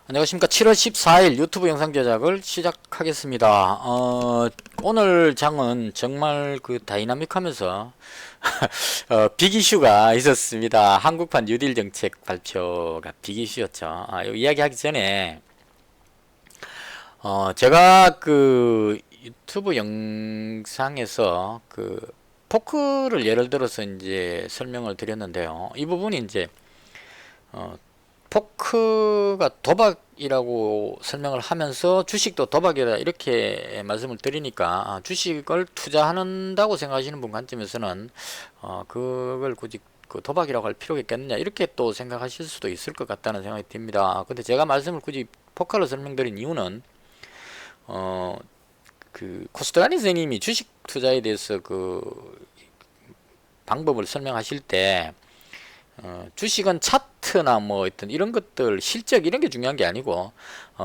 안녕하십니까. 7월 14일 유튜브 영상 제작을 시작하겠습니다. 오늘 장은 정말 다이나믹하면서 빅 이슈가 있었습니다. 한국판 뉴딜 정책 발표가 빅 이슈였죠. 이야기하기 전에 제가 유튜브 영상에서 포크를 예를 들어서 이제 설명을 드렸는데요. 이 부분이 이제 포크가 도박이라고 설명을 하면서 주식도 도박이다 이렇게 말씀을 드리니까 주식을 투자한다고 생각하시는 분 관점에서는 그걸 굳이 도박이라고 할 필요가 있겠느냐 이렇게 또 생각하실 수도 있을 것 같다는 생각이 듭니다. 근데 제가 말씀을 굳이 포크로 설명드린 이유는 코스트라니 선생님이 주식 투자에 대해서 방법을 설명하실 때 주식은 차트나 뭐 어떤 이런 것들 실적 이런 게 중요한 게 아니고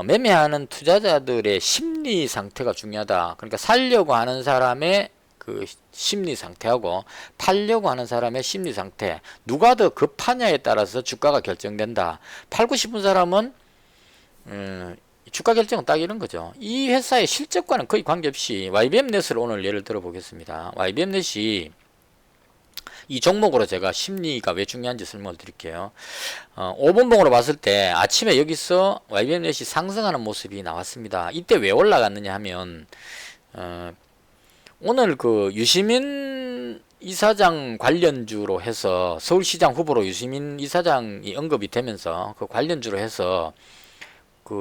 매매하는 투자자들의 심리 상태가 중요하다. 그러니까 살려고 하는 사람의 심리 상태하고 팔려고 하는 사람의 심리 상태, 누가 더 급하냐에 따라서 주가가 결정된다. 팔고 싶은 사람은 주가 결정은 딱 이런 거죠. 이 회사의 실적과는 거의 관계없이 YBM넷을 오늘 예를 들어 보겠습니다. YBM넷이 이 종목으로 제가 심리가 왜 중요한지 설명을 드릴게요. 5분봉으로 봤을 때 아침에 여기서 YBM넷이 상승하는 모습이 나왔습니다. 이때 왜 올라갔느냐 하면 오늘 유시민 이사장 관련주로 해서 서울시장 후보로 유시민 이사장이 언급이 되면서 그 관련주로 해서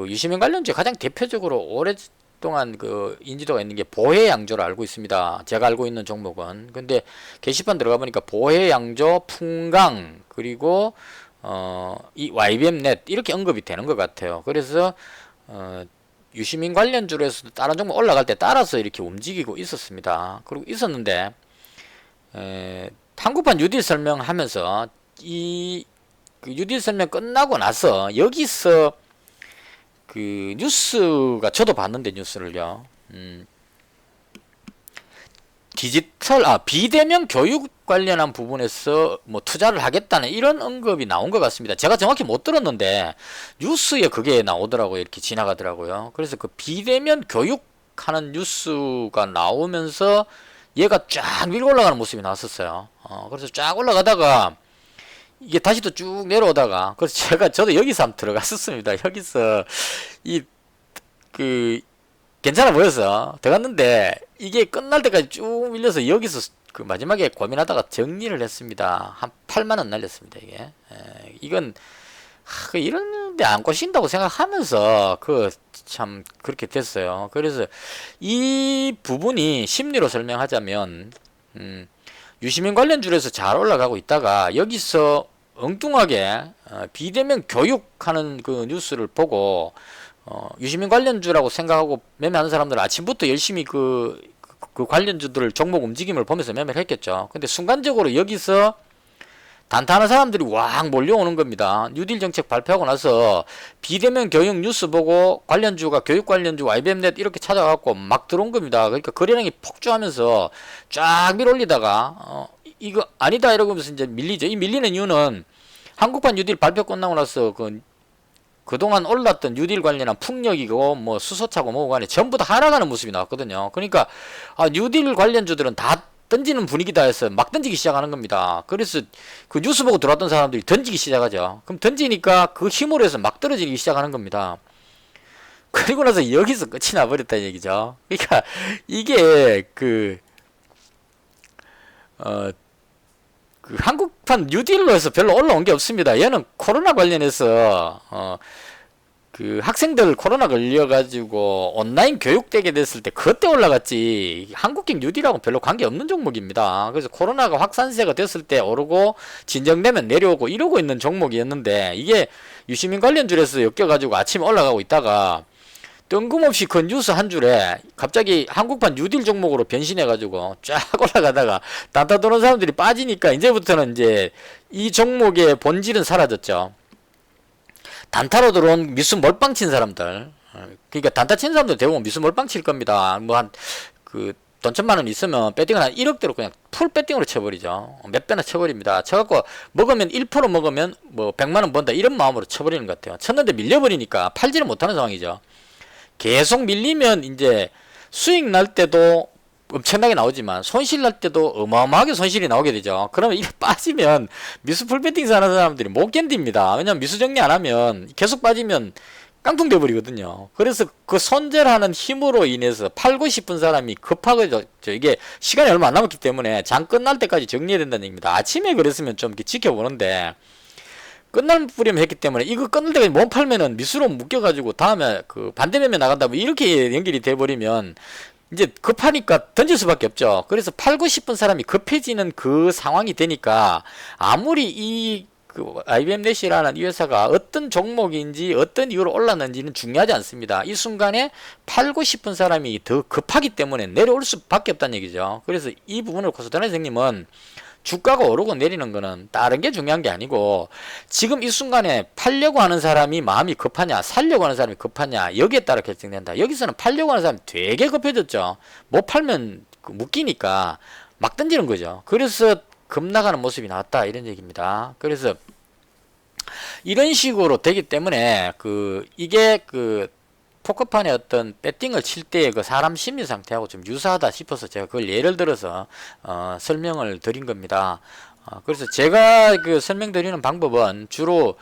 유시민 관련주에 가장 대표적으로 오랫동안 인지도가 있는 게 보혜양조로 알고 있습니다. 제가 알고 있는 종목은. 근데 게시판 들어가 보니까 보혜양조, 풍강, 그리고 이 YBM넷 이렇게 언급이 되는 것 같아요. 그래서 유시민 관련주로 해서 다른 종목 올라갈 때 따라서 이렇게 움직이고 있었습니다. 그리고 있었는데 한국판 뉴딜 설명하면서 이 뉴딜 설명 끝나고 나서 여기서 뉴스가 저도 봤는데 뉴스를요. 비대면 교육 관련한 부분에서 뭐 투자를 하겠다는 이런 언급이 나온 것 같습니다. 제가 정확히 못 들었는데 뉴스에 그게 나오더라고요. 이렇게 지나가더라고요. 그래서 비대면 교육하는 뉴스가 나오면서 얘가 쫙 밀고 올라가는 모습이 나왔었어요. 그래서 쫙 올라가다가 이게 다시 또 쭉 내려오다가 그래서 저도 여기서 한번 들어갔었습니다. 여기서 괜찮아 보여서 들어갔는데 이게 끝날 때까지 쭉 밀려서 여기서 마지막에 고민하다가 정리를 했습니다. 한 8만원 날렸습니다. 이게 이건 이런데 안 꼬신다고 생각하면서 참 그렇게 됐어요. 그래서 이 부분이 심리로 설명하자면 유시민 관련주에서 잘 올라가고 있다가 여기서 엉뚱하게 비대면 교육하는 뉴스를 보고 유시민 관련주라고 생각하고 매매하는 사람들은 아침부터 열심히 관련주들 종목 움직임을 보면서 매매를 했겠죠. 근데 순간적으로 여기서 단타하는 사람들이 왕 몰려오는 겁니다. 뉴딜 정책 발표하고 나서 비대면 교육 뉴스 보고 관련주가 교육 관련주 YBM넷 이렇게 찾아갖고 막 들어온 겁니다. 그러니까 거래량이 폭주하면서 쫙 밀어올리다가 이거 아니다 이러면서 이제 밀리죠. 이 밀리는 이유는 한국판 뉴딜 발표 끝나고 나서 그동안 올랐던 뉴딜 관련한 풍력이고 뭐 수소차고 뭐고 간에 전부 다 하락하는 모습이 나왔거든요. 그러니까 뉴딜 관련주들은 다 던지는 분위기다 해서 막 던지기 시작하는 겁니다. 그래서 뉴스 보고 들어왔던 사람들이 던지기 시작하죠. 그럼 던지니까 그 힘으로 해서 막 떨어지기 시작하는 겁니다. 그리고 나서 여기서 끝이 나버렸다는 얘기죠. 그러니까 이게 한국판 뉴딜로 해서 별로 올라온 게 없습니다. 얘는 코로나 관련해서 학생들 코로나 걸려가지고 온라인 교육되게 됐을 때 그때 올라갔지 한국형 뉴딜하고 별로 관계없는 종목입니다. 그래서 코로나가 확산세가 됐을 때 오르고 진정되면 내려오고 이러고 있는 종목이었는데 이게 유시민 관련줄에서 엮여가지고 아침에 올라가고 있다가 뜬금없이 뉴스 한 줄에 갑자기 한국판 뉴딜 종목으로 변신해가지고 쫙 올라가다가 단타 도는 사람들이 빠지니까 이제부터는 이제 이 종목의 본질은 사라졌죠. 단타로 들어온 미수 몰빵 친 사람들, 그러니까 단타 친 사람들 대부분 미수 몰빵 칠 겁니다. 돈 1,000만 원 있으면 배팅을 한 1억대로 그냥 풀 배팅으로 쳐버리죠. 몇 배나 쳐버립니다. 쳐갖고 먹으면 1% 먹으면 뭐 100만 원 번다 이런 마음으로 쳐버리는 것 같아요. 쳤는데 밀려버리니까 팔지를 못하는 상황이죠. 계속 밀리면 이제 수익 날 때도 엄청나게 나오지만 손실 날 때도 어마어마하게 손실이 나오게 되죠. 그러면 이게 빠지면 미수 풀배팅 하는 사람들이 못 견딥니다. 왜냐면 미수 정리 안 하면 계속 빠지면 깡통돼 버리거든요. 그래서 그 손절하는 힘으로 인해서 팔고 싶은 사람이 급하게 이게 시간이 얼마 안 남았기 때문에 장 끝날 때까지 정리해야 된다는 얘기입니다. 아침에 그랬으면 좀 이렇게 지켜보는데 끝날 뿌리면 했기 때문에 이거 끝날 때까지 못 팔면은 미수로 묶여가지고 다음에 그 반대 매매 나간다 뭐 이렇게 연결이 돼 버리면 이제 급하니까 던질 수밖에 없죠. 그래서 팔고 싶은 사람이 급해지는 그 상황이 되니까 아무리 그 IBM 넷이라는 이 회사가 어떤 종목인지 어떤 이유로 올랐는지는 중요하지 않습니다. 이 순간에 팔고 싶은 사람이 더 급하기 때문에 내려올 수밖에 없다는 얘기죠. 그래서 이 부분을 코스닥 선생님은 주가가 오르고 내리는 거는 다른 게 중요한 게 아니고 지금 이 순간에 팔려고 하는 사람이 마음이 급하냐 살려고 하는 사람이 급하냐 여기에 따라 결정된다. 여기서는 팔려고 하는 사람이 되게 급해졌죠. 못 팔면 묶이니까 막 던지는 거죠. 그래서 급나가는 모습이 나왔다 이런 얘기입니다. 그래서 이런 식으로 되기 때문에 이게 포커판의 어떤 배팅을 칠 때의 그 사람 심리 상태하고 좀 유사하다 싶어서 제가 그걸 예를 들어서 설명을 드린 겁니다. 그래서 제가 설명드리는 방법은 주로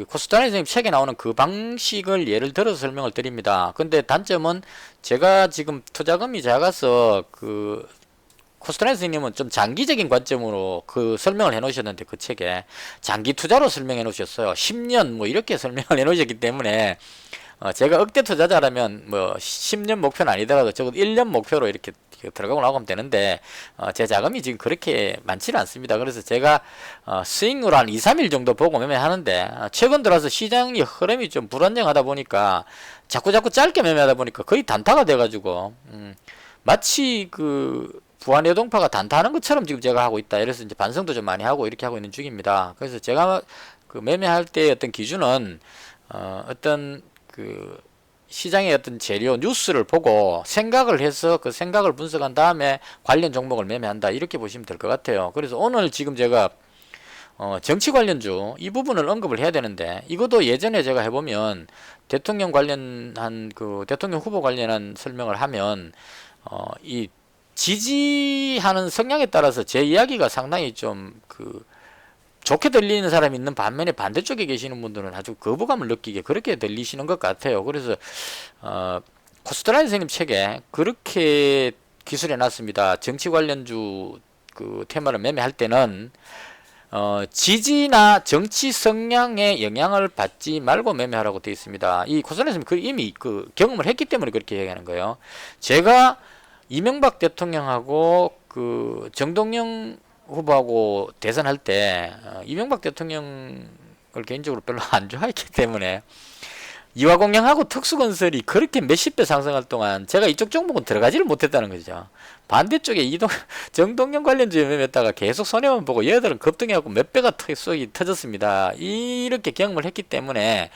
코스닥 선생님 책에 나오는 그 방식을 예를 들어서 설명을 드립니다. 근데 단점은 제가 지금 투자금이 작아서 코스닥 선생님은 좀 장기적인 관점으로 설명을 해 놓으셨는데 그 책에 장기 투자로 설명해 놓으셨어요. 10년 뭐 이렇게 설명을 해 놓으셨기 때문에 제가 억대 투자자라면 뭐 10년 목표는 아니더라도 적어도 1년 목표로 이렇게 들어가고 나가면 되는데 제 자금이 지금 그렇게 많지는 않습니다. 그래서 제가 스윙으로 한 2, 3일 정도 보고 매매하는데 최근 들어서 시장이 흐름이 좀 불안정하다 보니까 자꾸 짧게 매매하다 보니까 거의 단타가 돼가지고 마치 부안여동파가 단타하는 것처럼 지금 제가 하고 있다. 이래서 이제 반성도 좀 많이 하고 이렇게 하고 있는 중입니다. 그래서 제가 매매할 때 어떤 기준은 어떤 시장의 어떤 재료 뉴스를 보고 생각을 해서 그 생각을 분석한 다음에 관련 종목을 매매한다 이렇게 보시면 될 것 같아요. 그래서 오늘 지금 제가 정치 관련주 이 부분을 언급을 해야 되는데 이것도 예전에 제가 해보면 대통령 관련한 대통령 후보 관련한 설명을 하면 이 지지하는 성향에 따라서 제 이야기가 상당히 좀 좋게 들리는 사람이 있는 반면에 반대쪽에 계시는 분들은 아주 거부감을 느끼게 그렇게 들리시는 것 같아요. 그래서 코스닥 선생님 책에 그렇게 기술해 놨습니다. 정치 관련주 테마를 매매할 때는 지지나 정치 성향의 영향을 받지 말고 매매하라고 되어 있습니다. 이 코스닥 선생님 이미 경험을 했기 때문에 그렇게 얘기하는 거예요. 제가 이명박 대통령하고 정동영 후보하고 대선할 때 이명박 대통령을 개인적으로 별로 안 좋아했기 때문에 이화공영하고 특수건설이 그렇게 몇십 배 상승할 동안 제가 이쪽 종목은 들어가지를 못했다는 거죠. 반대쪽에 정동영 관련주에 매매했다가 계속 손해만 보고 얘들은 급등해갖고 몇 배가 수익이 터졌습니다. 이렇게 경험을 했기 때문에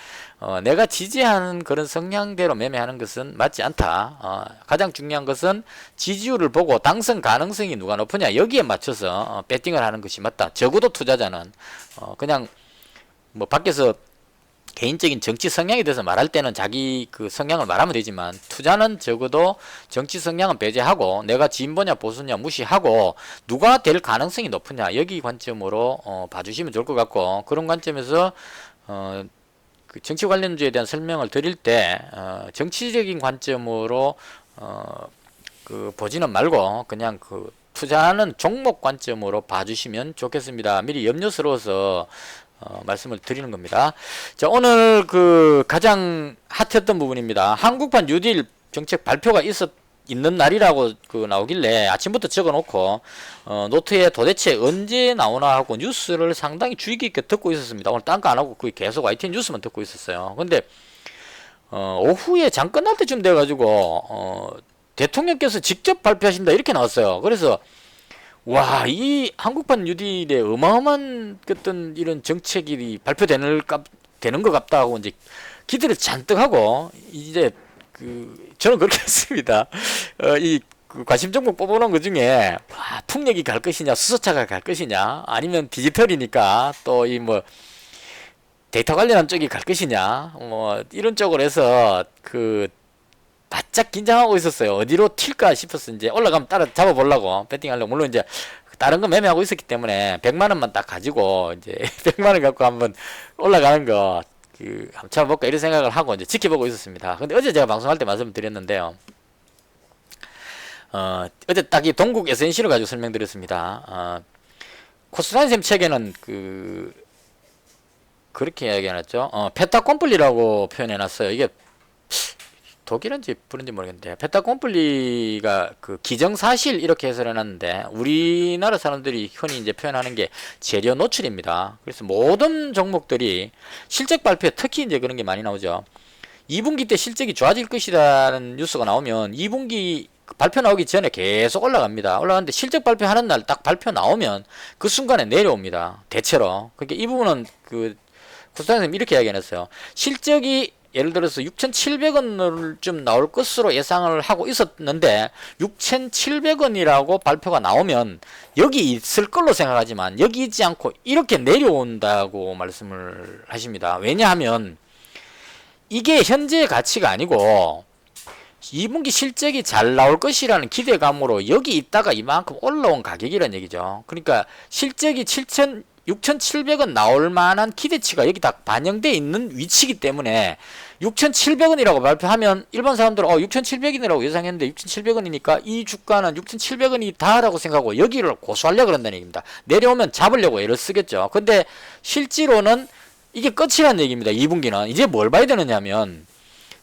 내가 지지하는 그런 성향대로 매매하는 것은 맞지 않다. 가장 중요한 것은 지지율을 보고 당선 가능성이 누가 높으냐 여기에 맞춰서 배팅을 하는 것이 맞다. 적어도 투자자는 그냥 뭐 밖에서 개인적인 정치 성향에 대해서 말할 때는 자기 성향을 말하면 되지만 투자는 적어도 정치 성향은 배제하고 내가 진보냐 보수냐 무시하고 누가 될 가능성이 높으냐 여기 관점으로 봐주시면 좋을 것 같고 그런 관점에서 정치 관련주에 대한 설명을 드릴 때 정치적인 관점으로 보지는 말고 그냥 투자하는 종목 관점으로 봐주시면 좋겠습니다. 미리 염려스러워서 말씀을 드리는 겁니다. 자, 오늘 가장 핫했던 부분입니다. 한국판 뉴딜 정책 발표가 있는 날이라고 나오길래 아침부터 적어 놓고 노트에 도대체 언제 나오나 하고 뉴스를 상당히 주의 깊게 듣고 있었습니다. 오늘 딴 거 안 하고 거의 계속 YTN 뉴스만 듣고 있었어요. 근데 오후에 장 끝날 때쯤 돼 가지고 대통령께서 직접 발표하신다 이렇게 나왔어요. 그래서 와, 이 한국판 뉴딜에 어마어마한 어떤 이런 정책이 발표되는 것 같다 하고 이제 기대를 잔뜩 하고 이제 저는 그렇게 했습니다. 그 관심 종목 뽑아놓은 것 중에 풍력이 갈 것이냐, 수소차가 갈 것이냐, 아니면 디지털이니까 또 이 뭐 데이터 관련한 쪽이 갈 것이냐, 뭐 이런 쪽으로 해서 그 바짝 긴장하고 있었어요. 어디로 튈까 싶어서 이제 올라가면 따라 잡아보려고 배팅하려고. 물론 이제 다른 거 매매하고 있었기 때문에 100만 원만 딱 가지고 이제 100만 원 갖고 한번 올라가는 거 한번 잡아볼까 이런 생각을 하고 이제 지켜보고 있었습니다. 근데 어제 제가 방송할 때 말씀드렸는데요. 어제 딱 이 동국 SNC를 가지고 설명드렸습니다. 코스타인쌤 책에는 그렇게 이야기해놨죠. 페타콤플리라고 표현해놨어요. 이게 독일인지 부른지 모르겠는데, 페타콤플리가 그 기정사실 이렇게 해설해놨는데, 우리나라 사람들이 흔히 이제 표현하는 게 재료 노출입니다. 그래서 모든 종목들이 실적 발표에 특히 이제 그런 게 많이 나오죠. 2분기 때 실적이 좋아질 것이라는 뉴스가 나오면 2분기 발표 나오기 전에 계속 올라갑니다. 올라가는데 실적 발표하는 날 딱 발표 나오면 그 순간에 내려옵니다. 대체로. 그러니까 이 부분은 구스타님 이렇게 이야기해놨어요. 실적이 예를 들어서 6,700원을 좀 나올 것으로 예상을 하고 있었는데 6,700원이라고 발표가 나오면 여기 있을 걸로 생각하지만 여기 있지 않고 이렇게 내려온다고 말씀을 하십니다. 왜냐하면 이게 현재의 가치가 아니고 2분기 실적이 잘 나올 것이라는 기대감으로 여기 있다가 이만큼 올라온 가격이란 얘기죠. 그러니까 실적이 6,700원 나올 만한 기대치가 여기 딱 반영되어 있는 위치이기 때문에 6,700원이라고 발표하면 일반 사람들은 6,700원이라고 예상했는데 6,700원이니까 이 주가는 6,700원이다 라고 생각하고 여기를 고수하려고 그런다는 얘기입니다. 내려오면 잡으려고 애를 쓰겠죠. 근데 실제로는 이게 끝이라는 얘기입니다. 2분기는 이제 뭘 봐야 되느냐 하면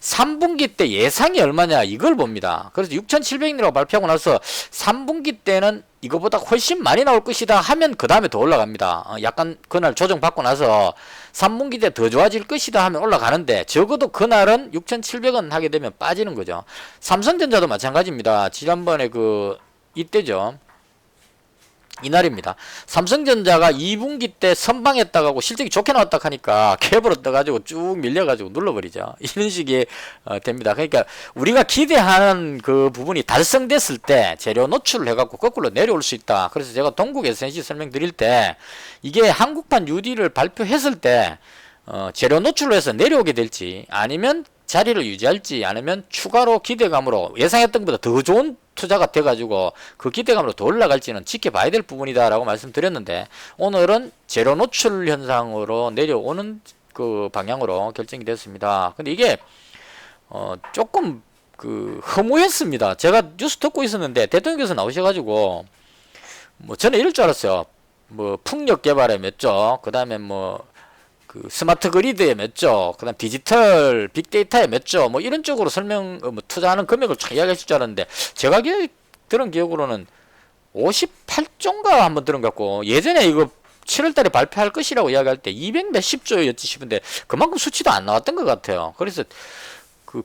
3분기 때 예상이 얼마냐 이걸 봅니다. 그래서 6,700원이라고 발표하고 나서 3분기 때는 이거보다 훨씬 많이 나올 것이다 하면 그 다음에 더 올라갑니다. 약간 그날 조정받고 나서 3분기 때 더 좋아질 것이다 하면 올라가는데 적어도 그날은 6,700원 하게 되면 빠지는 거죠. 삼성전자도 마찬가지입니다. 지난번에 이때죠. 이날입니다. 삼성전자가 2분기 때 선방했다고 실적이 좋게 나왔다 하니까 캡으로 떠가지고 쭉 밀려가지고 눌러버리죠. 이런 식이 됩니다. 그러니까 우리가 기대하는 그 부분이 달성됐을 때 재료 노출을 해갖고 거꾸로 내려올 수 있다. 그래서 제가 동국 SNC 설명드릴 때 이게 한국판 UD를 발표했을 때 재료 노출로 해서 내려오게 될지 아니면 자리를 유지할지 아니면 추가로 기대감으로 예상했던 것보다 더 좋은 투자가 돼가지고 그 기대감으로 더 올라갈지는 지켜봐야 될 부분이다 라고 말씀드렸는데 오늘은 재료 노출 현상으로 내려오는 그 방향으로 결정이 됐습니다. 근데 이게 조금 허무했습니다. 제가 뉴스 듣고 있었는데 대통령께서 나오셔가지고 뭐 저는 이럴 줄 알았어요. 뭐 풍력 개발에 몇 조, 그 다음에 스마트 그리드에 몇 조, 그 다음 디지털 빅데이터에 몇 조, 뭐 이런 쪽으로 투자하는 금액을 쫙 이야기하실 줄 알았는데, 제가 들은 기억으로는 58조인가 한번 들은 것 같고, 예전에 이거 7월 달에 발표할 것이라고 이야기할 때 200 몇십 조였지 싶은데, 그만큼 수치도 안 나왔던 것 같아요. 그래서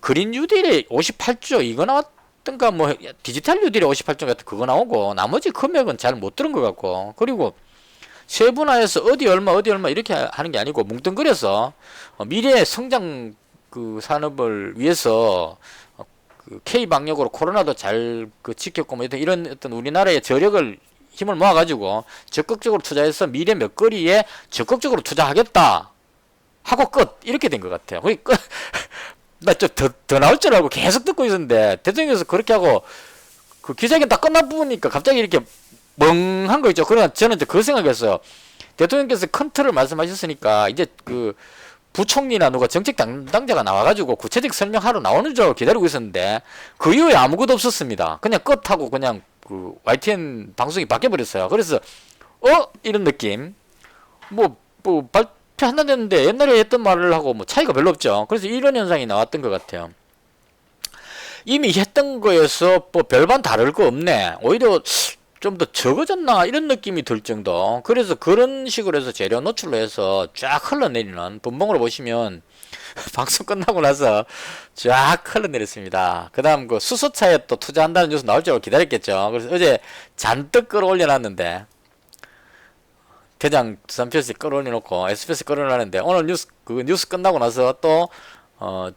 그린 뉴딜에 58조 이거 나왔던가, 뭐 디지털 뉴딜에 58조 같은 그거 나오고, 나머지 금액은 잘 못 들은 것 같고, 그리고 세분화해서 어디 얼마 이렇게 하는 게 아니고 뭉뚱그려서 미래 성장 산업을 위해서 K 방역으로 코로나도 잘 지켰고 뭐 이런 어떤 우리나라의 저력을 힘을 모아가지고 적극적으로 투자해서 미래 먹거리에 적극적으로 투자하겠다 하고 끝 이렇게 된 것 같아요. 거의 끝. 나 좀 더 나올 줄 알고 계속 듣고 있었는데 대통령께서 그렇게 하고 기자회견 딱 끝나 보니까 갑자기 이렇게 멍한 거 있죠. 그러나 저는 이제 그 생각했어요. 대통령께서 큰 틀을 말씀하셨으니까 이제 부총리나 누가 정책 담당자가 나와가지고 구체적 설명하러 나오는 줄 알고 기다리고 있었는데 그 이후에 아무것도 없었습니다. 그냥 끝하고 그냥 YTN 방송이 바뀌어버렸어요. 그래서 이런 느낌. 발표 하나 됐는데 옛날에 했던 말을 하고 뭐 차이가 별로 없죠. 그래서 이런 현상이 나왔던 것 같아요. 이미 했던 거에서 별반 다를 거 없네. 오히려 좀 더 적어졌나 이런 느낌이 들 정도. 그래서 그런 식으로 해서 재료 노출로 해서 쫙 흘러내리는 분봉으로 보시면 방송 끝나고 나서 쫙 흘러내렸습니다. 그 다음 수소차에 또 투자한다는 뉴스 나올 줄 알고 기다렸겠죠. 그래서 어제 잔뜩 끌어올려놨는데 대장 두산표시 끌어올려놓고 SPS 끌어올려놨는데 오늘 뉴스 끝나고 나서 또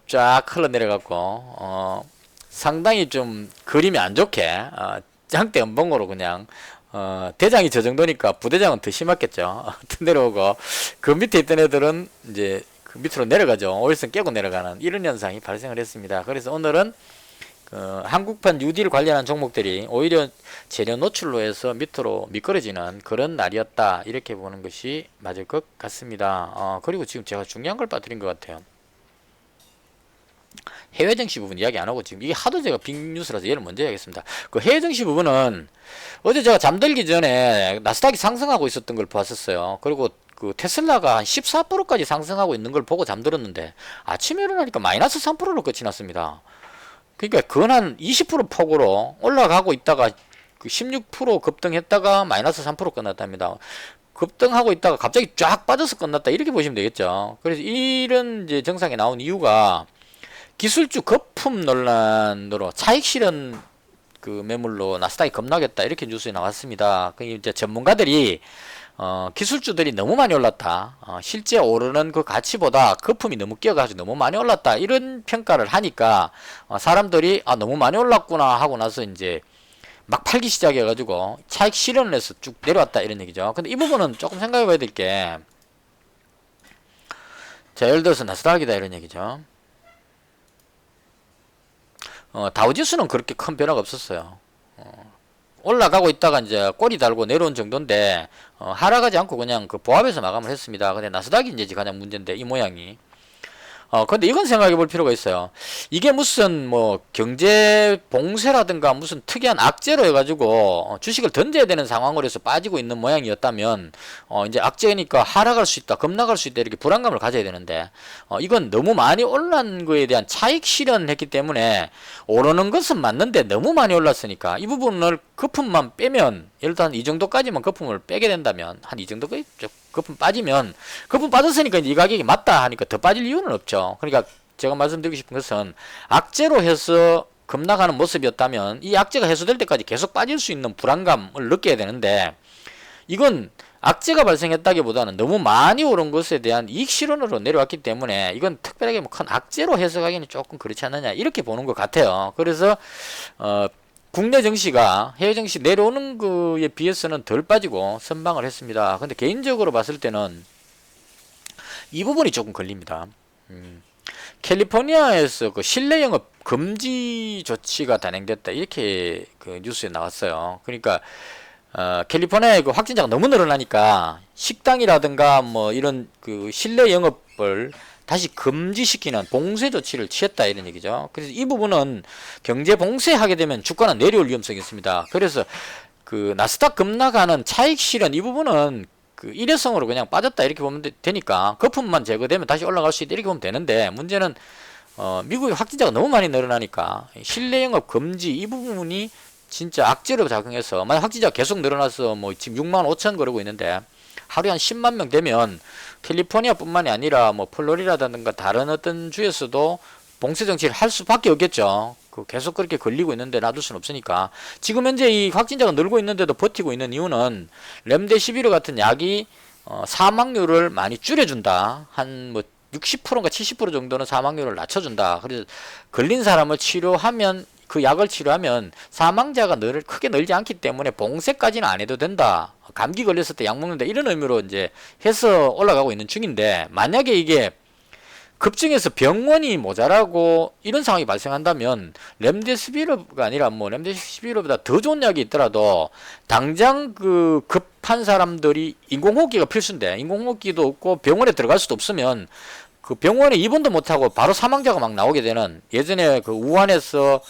쫙 흘러내려갖고 상당히 좀 그림이 안 좋게 장대 음봉으로 그냥 대장이 저 정도니까 부대장은 더 심했겠죠. 더 내려오고 그 밑에 있던 애들은 이제 그 밑으로 내려가죠. 오일선 깨고 내려가는 이런 현상이 발생을 했습니다. 그래서 오늘은 한국판 뉴딜 관련한 종목들이 오히려 재료 노출로 해서 밑으로 미끄러지는 그런 날이었다, 이렇게 보는 것이 맞을 것 같습니다. 그리고 지금 제가 중요한 걸 빠뜨린 것 같아요. 해외 증시 부분 이야기 안 하고 지금 이게 하도 제가 빅뉴스라서 얘를 먼저 해야겠습니다. 그 해외 증시 부분은 어제 제가 잠들기 전에 나스닥이 상승하고 있었던 걸 봤었어요. 그리고 그 테슬라가 한 14%까지 상승하고 있는 걸 보고 잠들었는데 아침에 일어나니까 마이너스 3%로 끝이 났습니다. 그러니까 그건 한 20% 폭으로 올라가고 있다가 그 16% 급등했다가 마이너스 3% 끝났답니다. 급등하고 있다가 갑자기 쫙 빠져서 끝났다, 이렇게 보시면 되겠죠. 그래서 이런 이제 정상에 나온 이유가 기술주 거품 논란으로 차익 실현 그 매물로 나스닥이 급락했다, 이렇게 뉴스에 나왔습니다. 그 이제 전문가들이 기술주들이 너무 많이 올랐다, 실제 오르는 그 가치보다 거품이 너무 끼어가지고 너무 많이 올랐다, 이런 평가를 하니까 사람들이 너무 많이 올랐구나 하고 나서 이제 막 팔기 시작해가지고 차익 실현을 해서 쭉 내려왔다, 이런 얘기죠. 근데 이 부분은 조금 생각해 봐야 될 게, 자, 예를 들어서 나스닥이다, 이런 얘기죠. 다우지수는 그렇게 큰 변화가 없었어요. 올라가고 있다가 이제 꼬리 달고 내려온 정도인데 하락하지 않고 그냥 그 보합에서 마감을 했습니다. 근데 나스닥이 이제 가장 문제인데, 이 모양이. 근데 이건 생각해 볼 필요가 있어요. 이게 무슨 뭐 경제 봉쇄라든가 무슨 특이한 악재로 해가지고 주식을 던져야 되는 상황으로 해서 빠지고 있는 모양이었다면 이제 악재니까 하락할 수 있다, 급락할 수 있다, 이렇게 불안감을 가져야 되는데 이건 너무 많이 올란 거에 대한 차익 실현했기 때문에 오르는 것은 맞는데 너무 많이 올랐으니까 이 부분을 거품만 빼면, 예를 들어 한 이 정도까지만 거품을 빼게 된다면, 한 이 정도까지 거품 빠지면, 거품 빠졌으니까 이제 이 가격이 맞다 하니까 더 빠질 이유는 없죠. 그러니까 제가 말씀드리고 싶은 것은 악재로 해서 급락하는 모습이었다면 이 악재가 해소될 때까지 계속 빠질 수 있는 불안감을 느껴야 되는데, 이건 악재가 발생했다기보다는 너무 많이 오른 것에 대한 이익 실현으로 내려왔기 때문에 이건 특별하게 뭐 큰 악재로 해석하기는 조금 그렇지 않느냐, 이렇게 보는 것 같아요. 그래서 국내 증시가 해외 증시 내려오는 거에 비해서는 덜 빠지고 선방을 했습니다. 근데 개인적으로 봤을 때는 이 부분이 조금 걸립니다. 캘리포니아에서 그 실내 영업 금지 조치가 단행됐다, 이렇게 그 뉴스에 나왔어요. 그러니까 캘리포니아의 그 확진자가 너무 늘어나니까 식당이라든가 뭐 이런 그 실내 영업을 다시 금지시키는 봉쇄 조치를 취했다, 이런 얘기죠. 그래서 이 부분은 경제 봉쇄하게 되면 주가는 내려올 위험성이 있습니다. 그래서 그 나스닥 급락하는 차익 실현, 이 부분은 그 일회성으로 그냥 빠졌다, 이렇게 보면 되니까 거품만 제거되면 다시 올라갈 수 있다, 이렇게 보면 되는데, 문제는 미국의 확진자가 너무 많이 늘어나니까 실내 영업 금지, 이 부분이 진짜 악재로 작용해서, 만약 확진자가 계속 늘어나서 뭐 지금 6만 5천 그러고 있는데 하루에 한 10만 명 되면 캘리포니아 뿐만이 아니라 뭐 플로리다라든가 다른 어떤 주에서도 봉쇄 정치를 할 수밖에 없겠죠. 계속 그렇게 걸리고 있는데 놔둘 수는 없으니까. 지금 현재 이 확진자가 늘고 있는데도 버티고 있는 이유는 렘데시비르 같은 약이 사망률을 많이 줄여준다, 한 뭐 60%인가 70% 정도는 사망률을 낮춰준다. 그래서 걸린 사람을 치료하면, 그 약을 치료하면 사망자가 크게 늘지 않기 때문에 봉쇄까지는 안 해도 된다, 감기 걸렸을 때 약 먹는다, 이런 의미로 이제 해서 올라가고 있는 중인데, 만약에 이게 급증해서 병원이 모자라고 이런 상황이 발생한다면 렘데시비르가 아니라 뭐 렘데시비르보다 더 좋은 약이 있더라도 당장 그 급한 사람들이 인공호흡기가 필수인데 인공호흡기도 없고 병원에 들어갈 수도 없으면 그 병원에 입원도 못하고 바로 사망자가 막 나오게 되는, 예전에 그 우한에서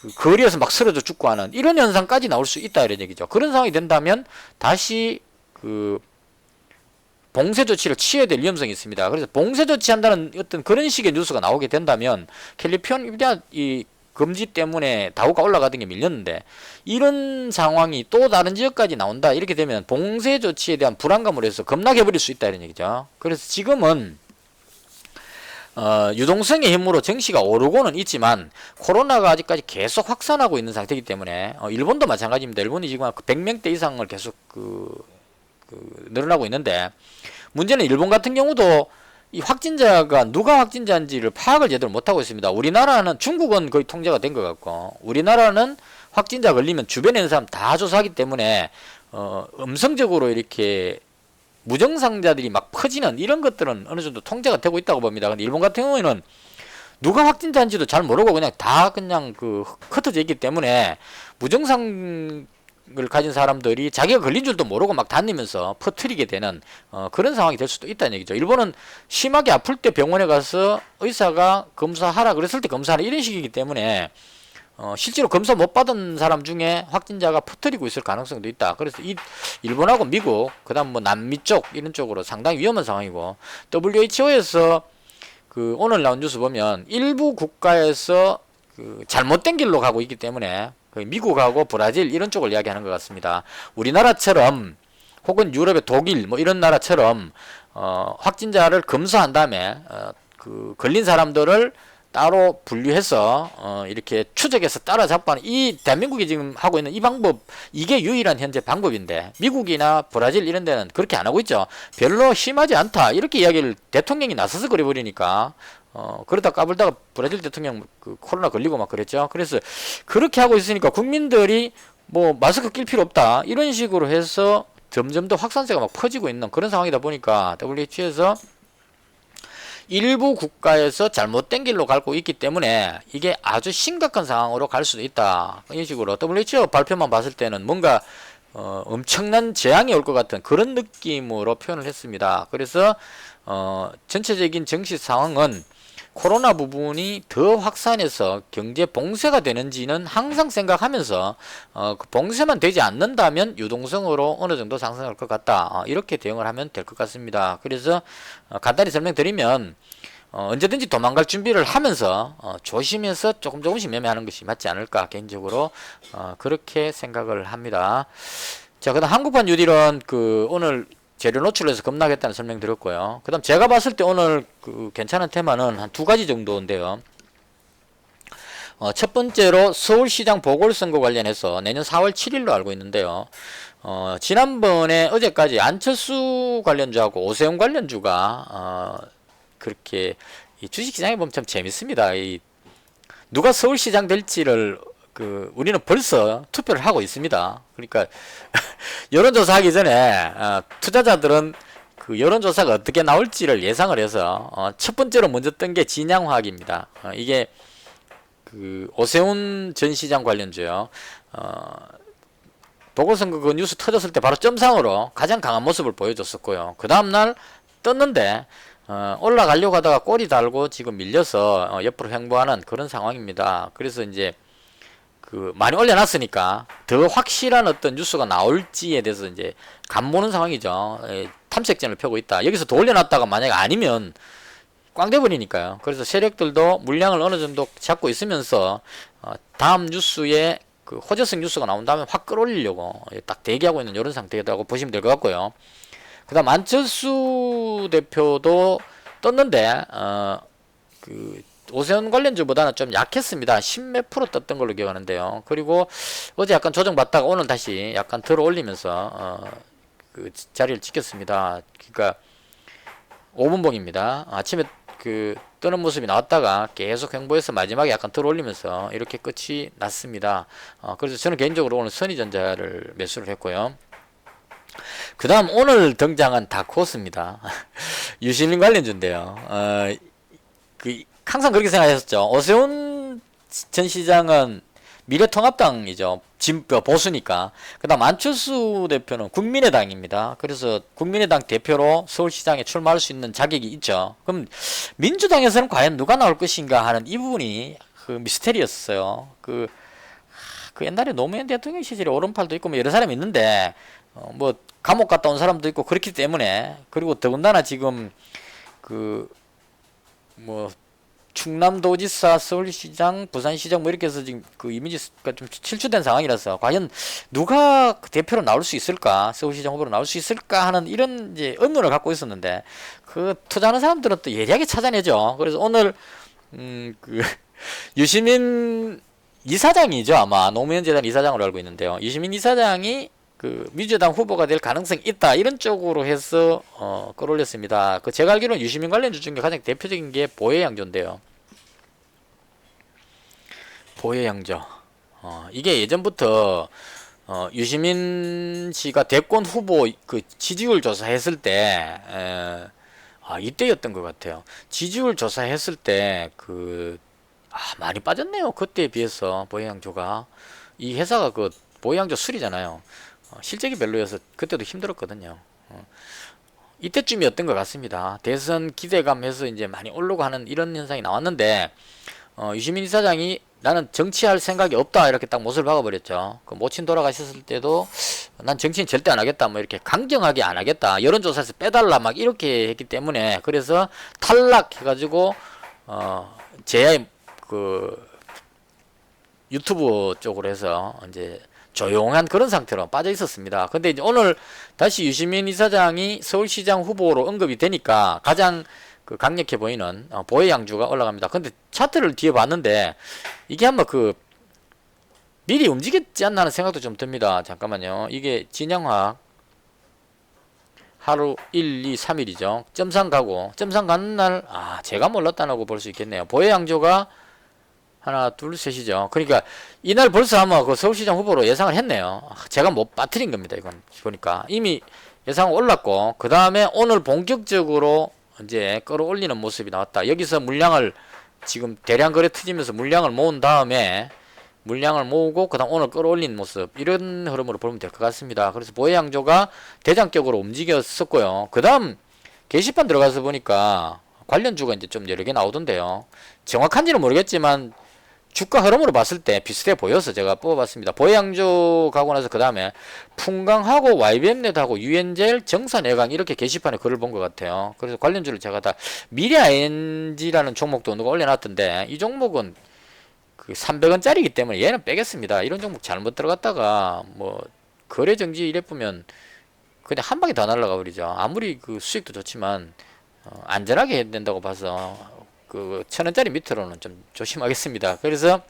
그 거리에서 막 쓰러져 죽고 하는 이런 현상까지 나올 수 있다, 이런 얘기죠. 그런 상황이 된다면 다시 그 봉쇄 조치를 취해야 될 위험성이 있습니다. 그래서 봉쇄 조치한다는 어떤 그런 식의 뉴스가 나오게 된다면 캘리포니아 이 금지 때문에 다우가 올라가던 게 밀렸는데, 이런 상황이 또 다른 지역까지 나온다, 이렇게 되면 봉쇄 조치에 대한 불안감으로 해서 급락해버릴 수 있다, 이런 얘기죠. 그래서 지금은 유동성의 힘으로 증시가 오르고는 있지만 코로나가 아직까지 계속 확산하고 있는 상태이기 때문에 일본도 마찬가지입니다. 일본이 지금 100명대 이상을 계속 늘어나고 있는데, 문제는 일본 같은 경우도 이 확진자가 누가 확진자인지를 파악을 제대로 못하고 있습니다. 우리나라는, 중국은 거의 통제가 된 것 같고, 우리나라는 확진자 걸리면 주변에 있는 사람 다 조사하기 때문에 음성적으로 이렇게 무증상자들이 막 퍼지는 이런 것들은 어느 정도 통제가 되고 있다고 봅니다. 근데 일본 같은 경우에는 누가 확진자인지도 잘 모르고 그냥 다 그냥 흩어져 있기 때문에 무증상을 가진 사람들이 자기가 걸린 줄도 모르고 막 다니면서 퍼뜨리게 되는 그런 상황이 될 수도 있다는 얘기죠. 일본은 심하게 아플 때 병원에 가서 의사가 검사하라 그랬을 때 검사하라 이런 식이기 때문에 실제로 검사 못 받은 사람 중에 확진자가 퍼뜨리고 있을 가능성도 있다. 그래서 이 일본하고 미국, 그다음 뭐 남미 쪽 이런 쪽으로 상당히 위험한 상황이고, WHO에서 오늘 나온 뉴스 보면 일부 국가에서 잘못된 길로 가고 있기 때문에 미국하고 브라질 이런 쪽을 이야기하는 것 같습니다. 우리나라처럼 혹은 유럽의 독일 뭐 이런 나라처럼 확진자를 검사한 다음에 걸린 사람들을 따로 분류해서 이렇게 추적해서 따라잡아는, 이 대한민국이 지금 하고 있는 이 방법, 이게 유일한 현재 방법인데 미국이나 브라질 이런 데는 그렇게 안 하고 있죠. 별로 심하지 않다 이렇게 이야기를 대통령이 나서서 그래버리니까 그러다 까불다가 브라질 대통령 코로나 걸리고 막 그랬죠. 그래서 그렇게 하고 있으니까 국민들이 뭐 마스크 낄 필요 없다 이런 식으로 해서 점점 더 확산세가 막 퍼지고 있는 그런 상황이다 보니까 WHO에서 일부 국가에서 잘못된 길로 가고 있기 때문에 이게 아주 심각한 상황으로 갈 수도 있다. 이런 식으로 WHO 발표만 봤을 때는 뭔가 엄청난 재앙이 올 것 같은 그런 느낌으로 표현을 했습니다. 그래서 전체적인 정치 상황은 코로나 부분이 더 확산해서 경제 봉쇄가 되는지는 항상 생각하면서 그 봉쇄만 되지 않는다면 유동성으로 어느 정도 상승할 것 같다. 이렇게 대응을 하면 될 것 같습니다. 그래서 간단히 설명드리면 언제든지 도망갈 준비를 하면서 조심해서 조금씩 매매하는 것이 맞지 않을까 개인적으로 그렇게 생각을 합니다. 자, 그다음 한국판 뉴딜은 오늘 재료 노출해서 급락했다는 설명 드렸고요. 그 다음 제가 봤을 때 오늘 괜찮은 테마는 한 두 가지 정도인데요. 첫 번째로 서울시장 보궐선거 관련해서 내년 4월 7일로 알고 있는데요. 지난번에 어제까지 안철수 관련주하고 오세훈 관련주가 그렇게 이 주식시장에 보면 참 재밌습니다. 누가 서울시장 될지를 우리는 벌써 투표를 하고 있습니다. 그러니까 여론조사 하기 전에 투자자들은 여론조사가 어떻게 나올지를 예상을 해서 첫 번째로 먼저 뜬 게 진양화학입니다. 이게 오세훈 전 시장 관련주요. 보궐선거 그 뉴스 터졌을 때 바로 점상으로 가장 강한 모습을 보여줬었고요. 그 다음날 떴는데 올라가려고 하다가 꼬리 달고 지금 밀려서 옆으로 횡보하는 그런 상황입니다. 그래서 이제 많이 올려놨으니까 더 확실한 어떤 뉴스가 나올지에 대해서 이제 간보는 상황이죠. 탐색전을 펴고 있다. 여기서 더 올려놨다가 만약에 아니면 꽝 돼버리니까요. 그래서 세력들도 물량을 어느 정도 잡고 있으면서 다음 뉴스에 호재성 뉴스가 나온다면 확 끌어올리려고 딱 대기하고 있는 이런 상태라고 보시면 될 것 같고요. 그 다음 안철수 대표도 떴는데 오세훈 관련주보다는 좀 약했습니다. 10몇 프로 떴던 걸로 기억하는데요. 그리고 어제 약간 조정받다가 오늘 다시 약간 들어 올리면서 자리를 지켰습니다. 그러니까 5분봉입니다. 아침에 뜨는 모습이 나왔다가 계속 횡보해서 마지막에 약간 들어 올리면서 이렇게 끝이 났습니다. 그래서 저는 개인적으로 오늘 선의전자를 매수를 했고요. 그 다음 오늘 등장한 다크호스입니다. 유실린 관련주인데요. 항상 그렇게 생각했었죠. 오세훈 전 시장은 미래통합당이죠. 보수니까. 그 다음 안철수 대표는 국민의당입니다. 그래서 국민의당 대표로 서울시장에 출마할 수 있는 자격이 있죠. 그럼 민주당에서는 과연 누가 나올 것인가 하는 이 부분이 미스테리였어요. 옛날에 노무현 대통령 시절에 오른팔도 있고 뭐 여러 사람이 있는데 뭐 감옥 갔다 온 사람도 있고 그렇기 때문에, 그리고 더군다나 지금 충남도지사, 서울시장, 부산시장 뭐 이렇게 해서 지금 이미지가 좀 실추된 상황이라서 과연 누가 대표로 나올 수 있을까, 서울시장 후보로 나올 수 있을까 하는 이런 이제 의문을 갖고 있었는데 투자하는 사람들은 또 예리하게 찾아내죠. 그래서 오늘 유시민 이사장이죠. 아마 노무현 재단 이사장으로 알고 있는데요. 유시민 이사장이 그 민주당 후보가 될 가능성이 있다 이런 쪽으로 해서 끌어올렸습니다. 그 제가 알기로는 유시민 관련주 중에 가장 대표적인 게 보혜양조인데요. 보혜양조 이게 예전부터 유시민 씨가 대권 후보 그 지지율 조사했을 때 이때였던 것 같아요. 지지율 조사했을 때 많이 빠졌네요. 그때에 비해서 보혜양조가 이 회사가 그 보혜양조 술이잖아요. 실적이 별로여서 그때도 힘들었거든요. 이때쯤이었던 것 같습니다. 대선 기대감해서 이제 많이 오르고 하는 이런 현상이 나왔는데 유시민 이사장이 나는 정치할 생각이 없다 이렇게 딱 못을 박아버렸죠. 그 모친 돌아가셨을 때도 난 정치인 절대 안 하겠다 뭐 이렇게 강경하게 안 하겠다 여론조사에서 빼달라 막 이렇게 했기 때문에 그래서 탈락해가지고 제 그 유튜브 쪽으로 해서 이제 조용한 그런 상태로 빠져 있었습니다. 근데 이제 오늘 다시 유시민 이사장이 서울시장 후보로 언급이 되니까 가장 그 강력해 보이는 보혜양주가 올라갑니다. 근데 차트를 뒤에 봤는데 이게 한번 미리 움직였지 않나 하는 생각도 좀 듭니다. 잠깐만요. 이게 진양화 하루 1, 2, 3일이죠. 점상 가고 점상 가는 날 제가 몰랐다고 볼 수 있겠네요. 보혜양조가 하나 둘 셋이죠. 그러니까 이날 벌써 아마 그 서울시장 후보로 예상을 했네요. 제가 못 빠뜨린 겁니다. 이건 보니까 이미 예상 올랐고 그 다음에 오늘 본격적으로 이제 끌어올리는 모습이 나왔다. 여기서 물량을 지금 대량 거래 트지면서 물량을 모은 다음에 물량을 모으고 그 다음 오늘 끌어올린 모습 이런 흐름으로 보면 될 것 같습니다. 그래서 보혜양조가 대장격으로 움직였었고요. 그 다음 게시판 들어가서 보니까 관련주가 이제 좀 여러 개 나오던데요. 정확한지는 모르겠지만 주가 흐름으로 봤을 때 비슷해 보여서 제가 뽑아봤습니다. 보혜양조 가고 나서 그 다음에 풍강하고 YBM넷하고 유엔젤 정산해강 이렇게 게시판에 글을 본 것 같아요. 그래서 관련주를 제가 다 미래ING라는 종목도 누가 올려놨던데 이 종목은 그 300원짜리이기 때문에 얘는 빼겠습니다. 이런 종목 잘못 들어갔다가 뭐 거래 정지 이래보면 그냥 한 방에 다 날아가 버리죠. 아무리 그 수익도 좋지만 안전하게 해야 된다고 봐서 그 1000원짜리 밑으로는 좀 조심하겠습니다. 그래서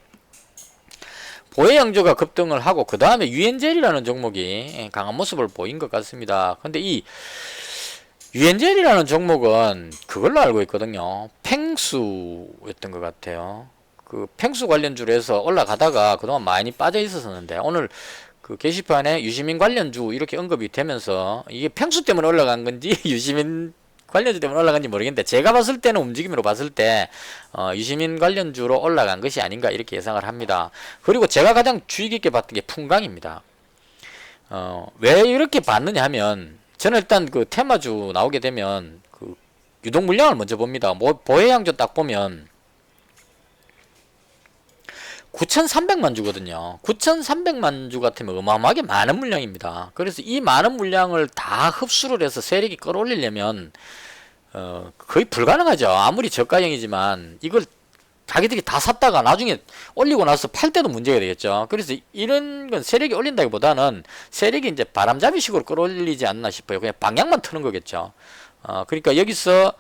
보혜양조가 급등을 하고 그 다음에 유엔젤이라는 종목이 강한 모습을 보인 것 같습니다. 근데 이 유엔젤이라는 종목은 그걸로 알고 있거든요. 팽수였던 것 같아요. 그 팽수 관련주로 해서 올라가다가 그동안 많이 빠져 있었는데 오늘 그 게시판에 유시민 관련주 이렇게 언급이 되면서 이게 팽수 때문에 올라간 건지 유시민 관련주 때문에 올라간지 모르겠는데 제가 봤을 때는 움직임으로 봤을 때 유시민 관련주로 올라간 것이 아닌가 이렇게 예상을 합니다. 그리고 제가 가장 주의 깊게 봤던 게 풍강입니다. 왜 이렇게 봤느냐 하면 저는 일단 그 테마주 나오게 되면 그 유동 물량을 먼저 봅니다. 보혜양조 딱 보면 9,300만 주거든요. 9,300만 주 같으면 어마어마하게 많은 물량입니다. 그래서 이 많은 물량을 다 흡수를 해서 세력이 끌어올리려면 거의 불가능하죠. 아무리 저가형이지만 이걸 자기들이 다 샀다가 나중에 올리고 나서 팔 때도 문제가 되겠죠. 그래서 이런 건 세력이 올린다기보다는 세력이 이제 바람잡이식으로 끌어올리지 않나 싶어요. 그냥 방향만 트는 거겠죠. 그러니까 여기서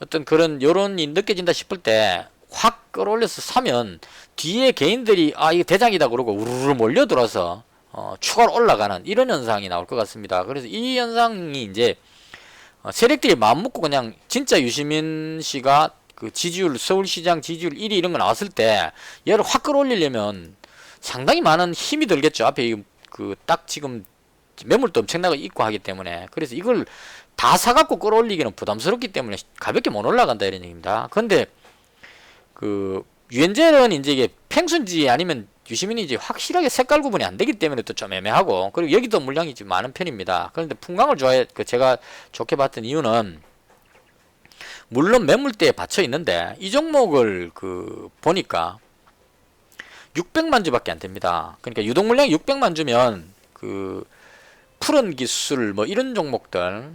어떤 그런 여론이 느껴진다 싶을 때 확 끌어올려서 사면 뒤에 개인들이 이거 대장이다 그러고 우르르 몰려들어서 추가로 올라가는 이런 현상이 나올 것 같습니다. 그래서 이 현상이 이제 세력들이 마음먹고 그냥 진짜 유시민 씨가 그 지지율 서울시장 지지율 1위 이런 거 나왔을 때 얘를 확 끌어올리려면 상당히 많은 힘이 들겠죠. 앞에 그 딱 지금 매물도 엄청나게 있고 하기 때문에 그래서 이걸 다 사갖고 끌어올리기는 부담스럽기 때문에 가볍게 못 올라간다 이런 얘기입니다. 근데 그 유엔젤은 이제 이게 팽수인지 아니면 유시민인지 확실하게 색깔 구분이 안 되기 때문에 또 좀 애매하고 그리고 여기도 물량이 좀 많은 편입니다. 그런데 풍강을 제가 좋게 봤던 이유는 물론 매물대에 받쳐 있는데 이 종목을 보니까 600만 주밖에 안 됩니다. 그러니까 유동 물량이 600만 주면 푸른 기술 뭐 이런 종목들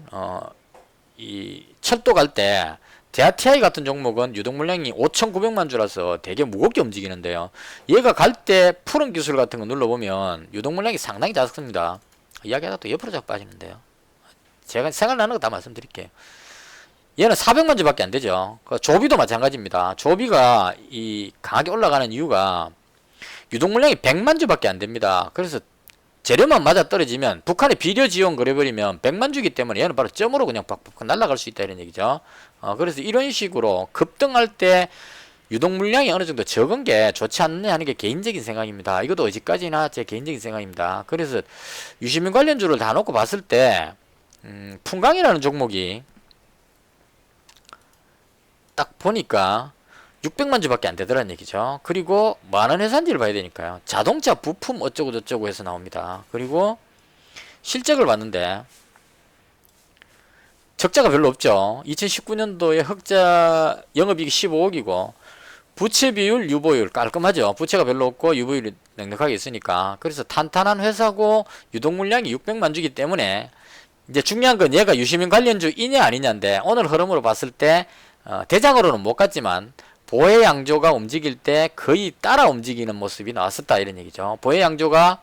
이 철도 갈 때 대하TI 같은 종목은 유동 물량이 5,900만 주라서 되게 무겁게 움직이는데요. 얘가 갈 때 푸른 기술 같은 거 눌러보면 유동 물량이 상당히 작습니다. 이야기하다 또 옆으로 자꾸 빠지는데요. 제가 생각나는 거 다 말씀드릴게요. 얘는 400만 주밖에 안 되죠. 조비도 마찬가지입니다. 조비가 이 강하게 올라가는 이유가 유동 물량이 100만 주밖에 안 됩니다. 그래서 재료만 맞아 떨어지면 북한이 비료 지원 그래버리면 100만 주기 때문에 얘는 바로 점으로 그냥 팍팍 날아갈 수 있다 이런 얘기죠. 그래서 이런 식으로 급등할 때 유동 물량이 어느 정도 적은 게 좋지 않느냐 하는 게 개인적인 생각입니다. 이것도 어디까지나 제 개인적인 생각입니다. 그래서 유시민 관련주를 다 놓고 봤을 때 풍강이라는 종목이 딱 보니까 600만 주밖에 안 되더란 얘기죠. 그리고 많은 회사인지를 봐야 되니까요. 자동차 부품 어쩌고 저쩌고 해서 나옵니다. 그리고 실적을 봤는데 적자가 별로 없죠. 2019년도에 흑자 영업이익이 15억이고 부채 비율, 유보율 깔끔하죠. 부채가 별로 없고 유보율이 넉넉하게 있으니까. 그래서 탄탄한 회사고 유동 물량이 600만 주기 때문에 이제 중요한 건 얘가 유시민 관련주이냐 아니냐인데 오늘 흐름으로 봤을 때 대장으로는 못 갔지만 보혜 양조가 움직일 때 거의 따라 움직이는 모습이 나왔었다 이런 얘기죠. 보혜 양조가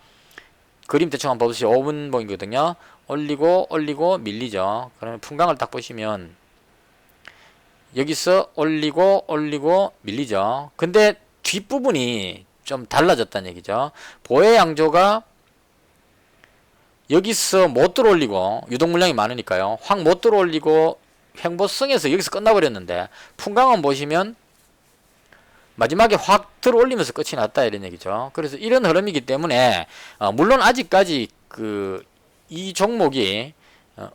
그림 대충 한번 보시죠. 5분봉이거든요. 올리고 밀리죠. 그러면 풍강을 딱 보시면 여기서 올리고 밀리죠. 근데 뒷부분이 좀 달라졌다는 얘기죠. 보혜 양조가 여기서 못 들어올리고 유동 물량이 많으니까요. 확 못 들어올리고 횡보성에서 여기서 끝나버렸는데 풍강은 보시면 마지막에 확 들어올리면서 끝이 났다 이런 얘기죠. 그래서 이런 흐름이기 때문에 물론 아직까지 이 종목이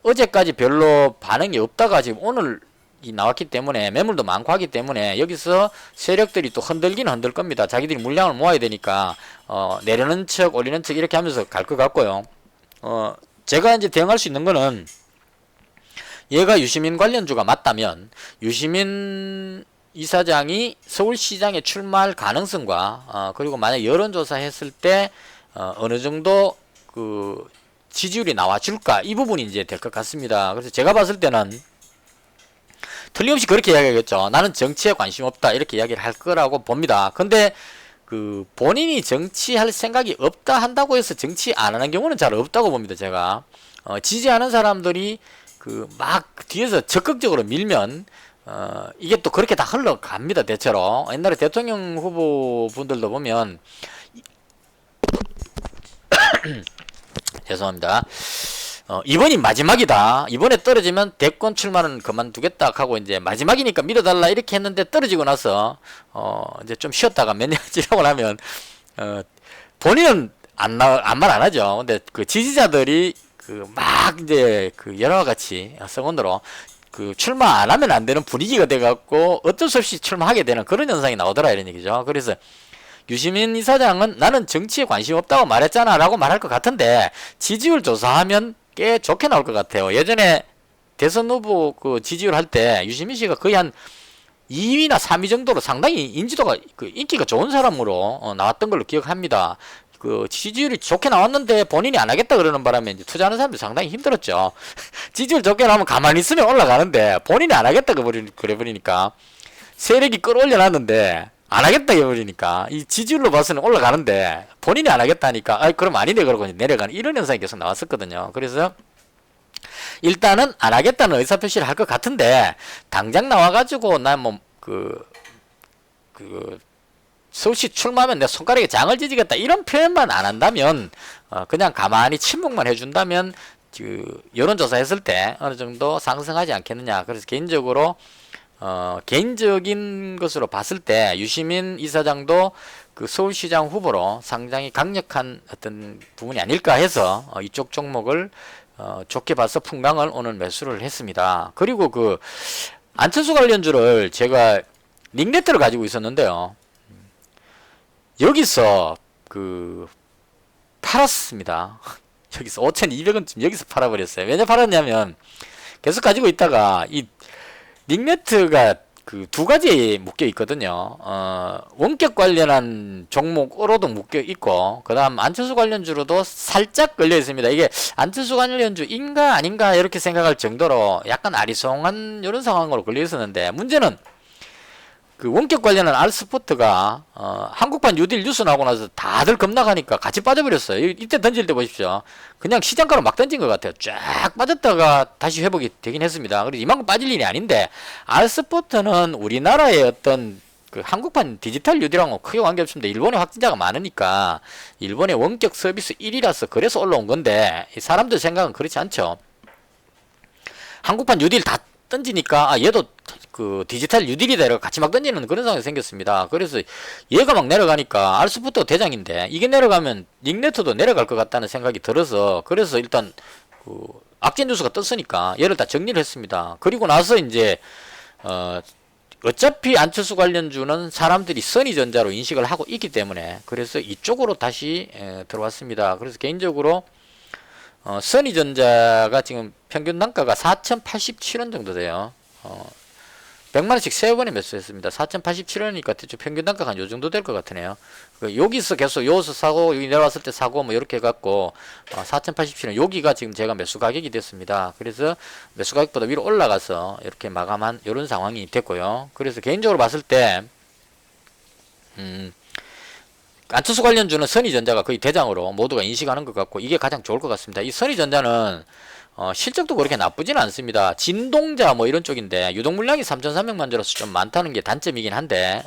어제까지 별로 반응이 없다가 지금 오늘 나왔기 때문에 매물도 많고 하기 때문에 여기서 세력들이 또 흔들기는 흔들 겁니다. 자기들이 물량을 모아야 되니까 내려는 척 올리는 척 이렇게 하면서 갈 것 같고요. 제가 이제 대응할 수 있는 거는 얘가 유시민 관련주가 맞다면 유시민 이사장이 서울시장에 출마할 가능성과 그리고 만약 여론조사 했을 때 어느 정도 그 지지율이 나와줄까 이 부분이 이제 될 것 같습니다. 그래서 제가 봤을 때는 틀림없이 그렇게 이야기하겠죠. 나는 정치에 관심 없다 이렇게 이야기를 할 거라고 봅니다. 근데 그 본인이 정치할 생각이 없다 한다고 해서 정치 안 하는 경우는 잘 없다고 봅니다. 제가 지지하는 사람들이 그 막 뒤에서 적극적으로 밀면 이게 또 그렇게 다 흘러갑니다. 대체로 옛날에 대통령 후보분들도 보면 죄송합니다. 이번이 마지막이다. 이번에 떨어지면 대권 출마는 그만두겠다 하고 이제 마지막이니까 밀어달라 이렇게 했는데 떨어지고 나서 이제 좀 쉬었다가 몇 년 지나고 나면 본인은 아무 말 안 하죠. 근데 그 지지자들이 그 막 이제 그 여러와 같이 성원으로 그 출마 안 하면 안 되는 분위기가 돼갖고 어쩔 수 없이 출마하게 되는 그런 현상이 나오더라 이런 얘기죠. 그래서 유시민 이사장은 나는 정치에 관심 없다고 말했잖아 라고 말할 것 같은데 지지율 조사하면 꽤 좋게 나올 것 같아요. 예전에 대선 후보 그 지지율 할 때 유시민 씨가 거의 한 2위나 3위 정도로 상당히 인지도가 인기가 좋은 사람으로 나왔던 걸로 기억합니다. 그 지지율이 좋게 나왔는데 본인이 안 하겠다 그러는 바람에 이제 투자하는 사람들이 상당히 힘들었죠. 지지율 좋게 나오면 가만히 있으면 올라가는데 본인이 안 하겠다 그래 버리니까 세력이 끌어올려 놨는데 안 하겠다 해버리니까 이 지지율로 봐서는 올라가는데 본인이 안 하겠다니까 그럼 아니네 그러고 내려가는 이런 현상이 계속 나왔었거든요. 그래서 일단은 안 하겠다는 의사표시를 할 것 같은데 당장 나와가지고 난 뭐 서울시 출마하면 내 손가락에 장을 찢겠다 이런 표현만 안 한다면 그냥 가만히 침묵만 해준다면 그 여론조사 했을 때 어느 정도 상승하지 않겠느냐. 그래서 개인적으로 개인적인 것으로 봤을 때 유시민 이사장도 그 서울시장 후보로 상당히 강력한 어떤 부분이 아닐까 해서 이쪽 종목을 좋게 봐서 풍강을 오늘 매수를 했습니다. 그리고 그 안철수 관련주를 제가 링네트를 가지고 있었는데요. 여기서 그 팔았습니다. 여기서 5,200원쯤 여기서 팔아버렸어요. 왜냐 팔았냐면 계속 가지고 있다가 이 링네트가 그 두 가지 묶여 있거든요. 원격 관련한 종목으로도 묶여 있고, 그 다음 안철수 관련주로도 살짝 걸려 있습니다. 이게 안철수 관련주인가 아닌가 이렇게 생각할 정도로 약간 아리송한 이런 상황으로 걸려 있었는데, 문제는 그 원격 관련한 알스포트가 한국판 뉴딜 뉴스 나오고 나서 다들 겁나가니까 같이 빠져버렸어요. 이때 던질 때 보십시오. 그냥 시장가로 막 던진 것 같아요. 쫙 빠졌다가 다시 회복이 되긴 했습니다. 그래서 이만큼 빠질 일이 아닌데 알스포트는 우리나라의 어떤 그 한국판 디지털 뉴딜하고 크게 관계없습니다. 일본의 확진자가 많으니까 일본의 원격 서비스 1위라서 그래서 올라온 건데 사람들 생각은 그렇지 않죠. 한국판 뉴딜 다 던지니까 얘도 그 디지털 뉴딜이다 이러고 같이 막 던지는 그런 상황이 생겼습니다. 그래서 얘가 막 내려가니까 알스부터 대장인데 이게 내려가면 닉네트도 내려갈 것 같다는 생각이 들어서 그래서 일단 그 악재 뉴스가 떴으니까 얘를 다 정리를 했습니다. 그리고 나서 이제 어차피 안철수 관련주는 사람들이 선의전자로 인식을 하고 있기 때문에 그래서 이쪽으로 다시 들어왔습니다. 그래서 개인적으로 선의전자가 지금 평균 단가가 4,087원 정도 돼요. 100만원씩 3번에 매수했습니다. 4,087원이니까 대충 평균 단가가 한 요정도 될 것 같으네요. 여기서 계속 여기서 사고 여기 내려왔을 때 사고 뭐 이렇게 해갖고 4,087원 여기가 지금 제가 매수 가격이 됐습니다. 그래서 매수 가격보다 위로 올라가서 이렇게 마감한 이런 상황이 됐고요. 그래서 개인적으로 봤을 때 안철수 관련주는 선의전자가 거의 대장으로 모두가 인식하는 것 같고 이게 가장 좋을 것 같습니다. 이 선의전자는 실적도 그렇게 나쁘지는 않습니다. 진동자 뭐 이런 쪽인데 유동 물량이 3,300만 주로서 좀 많다는 게 단점이긴 한데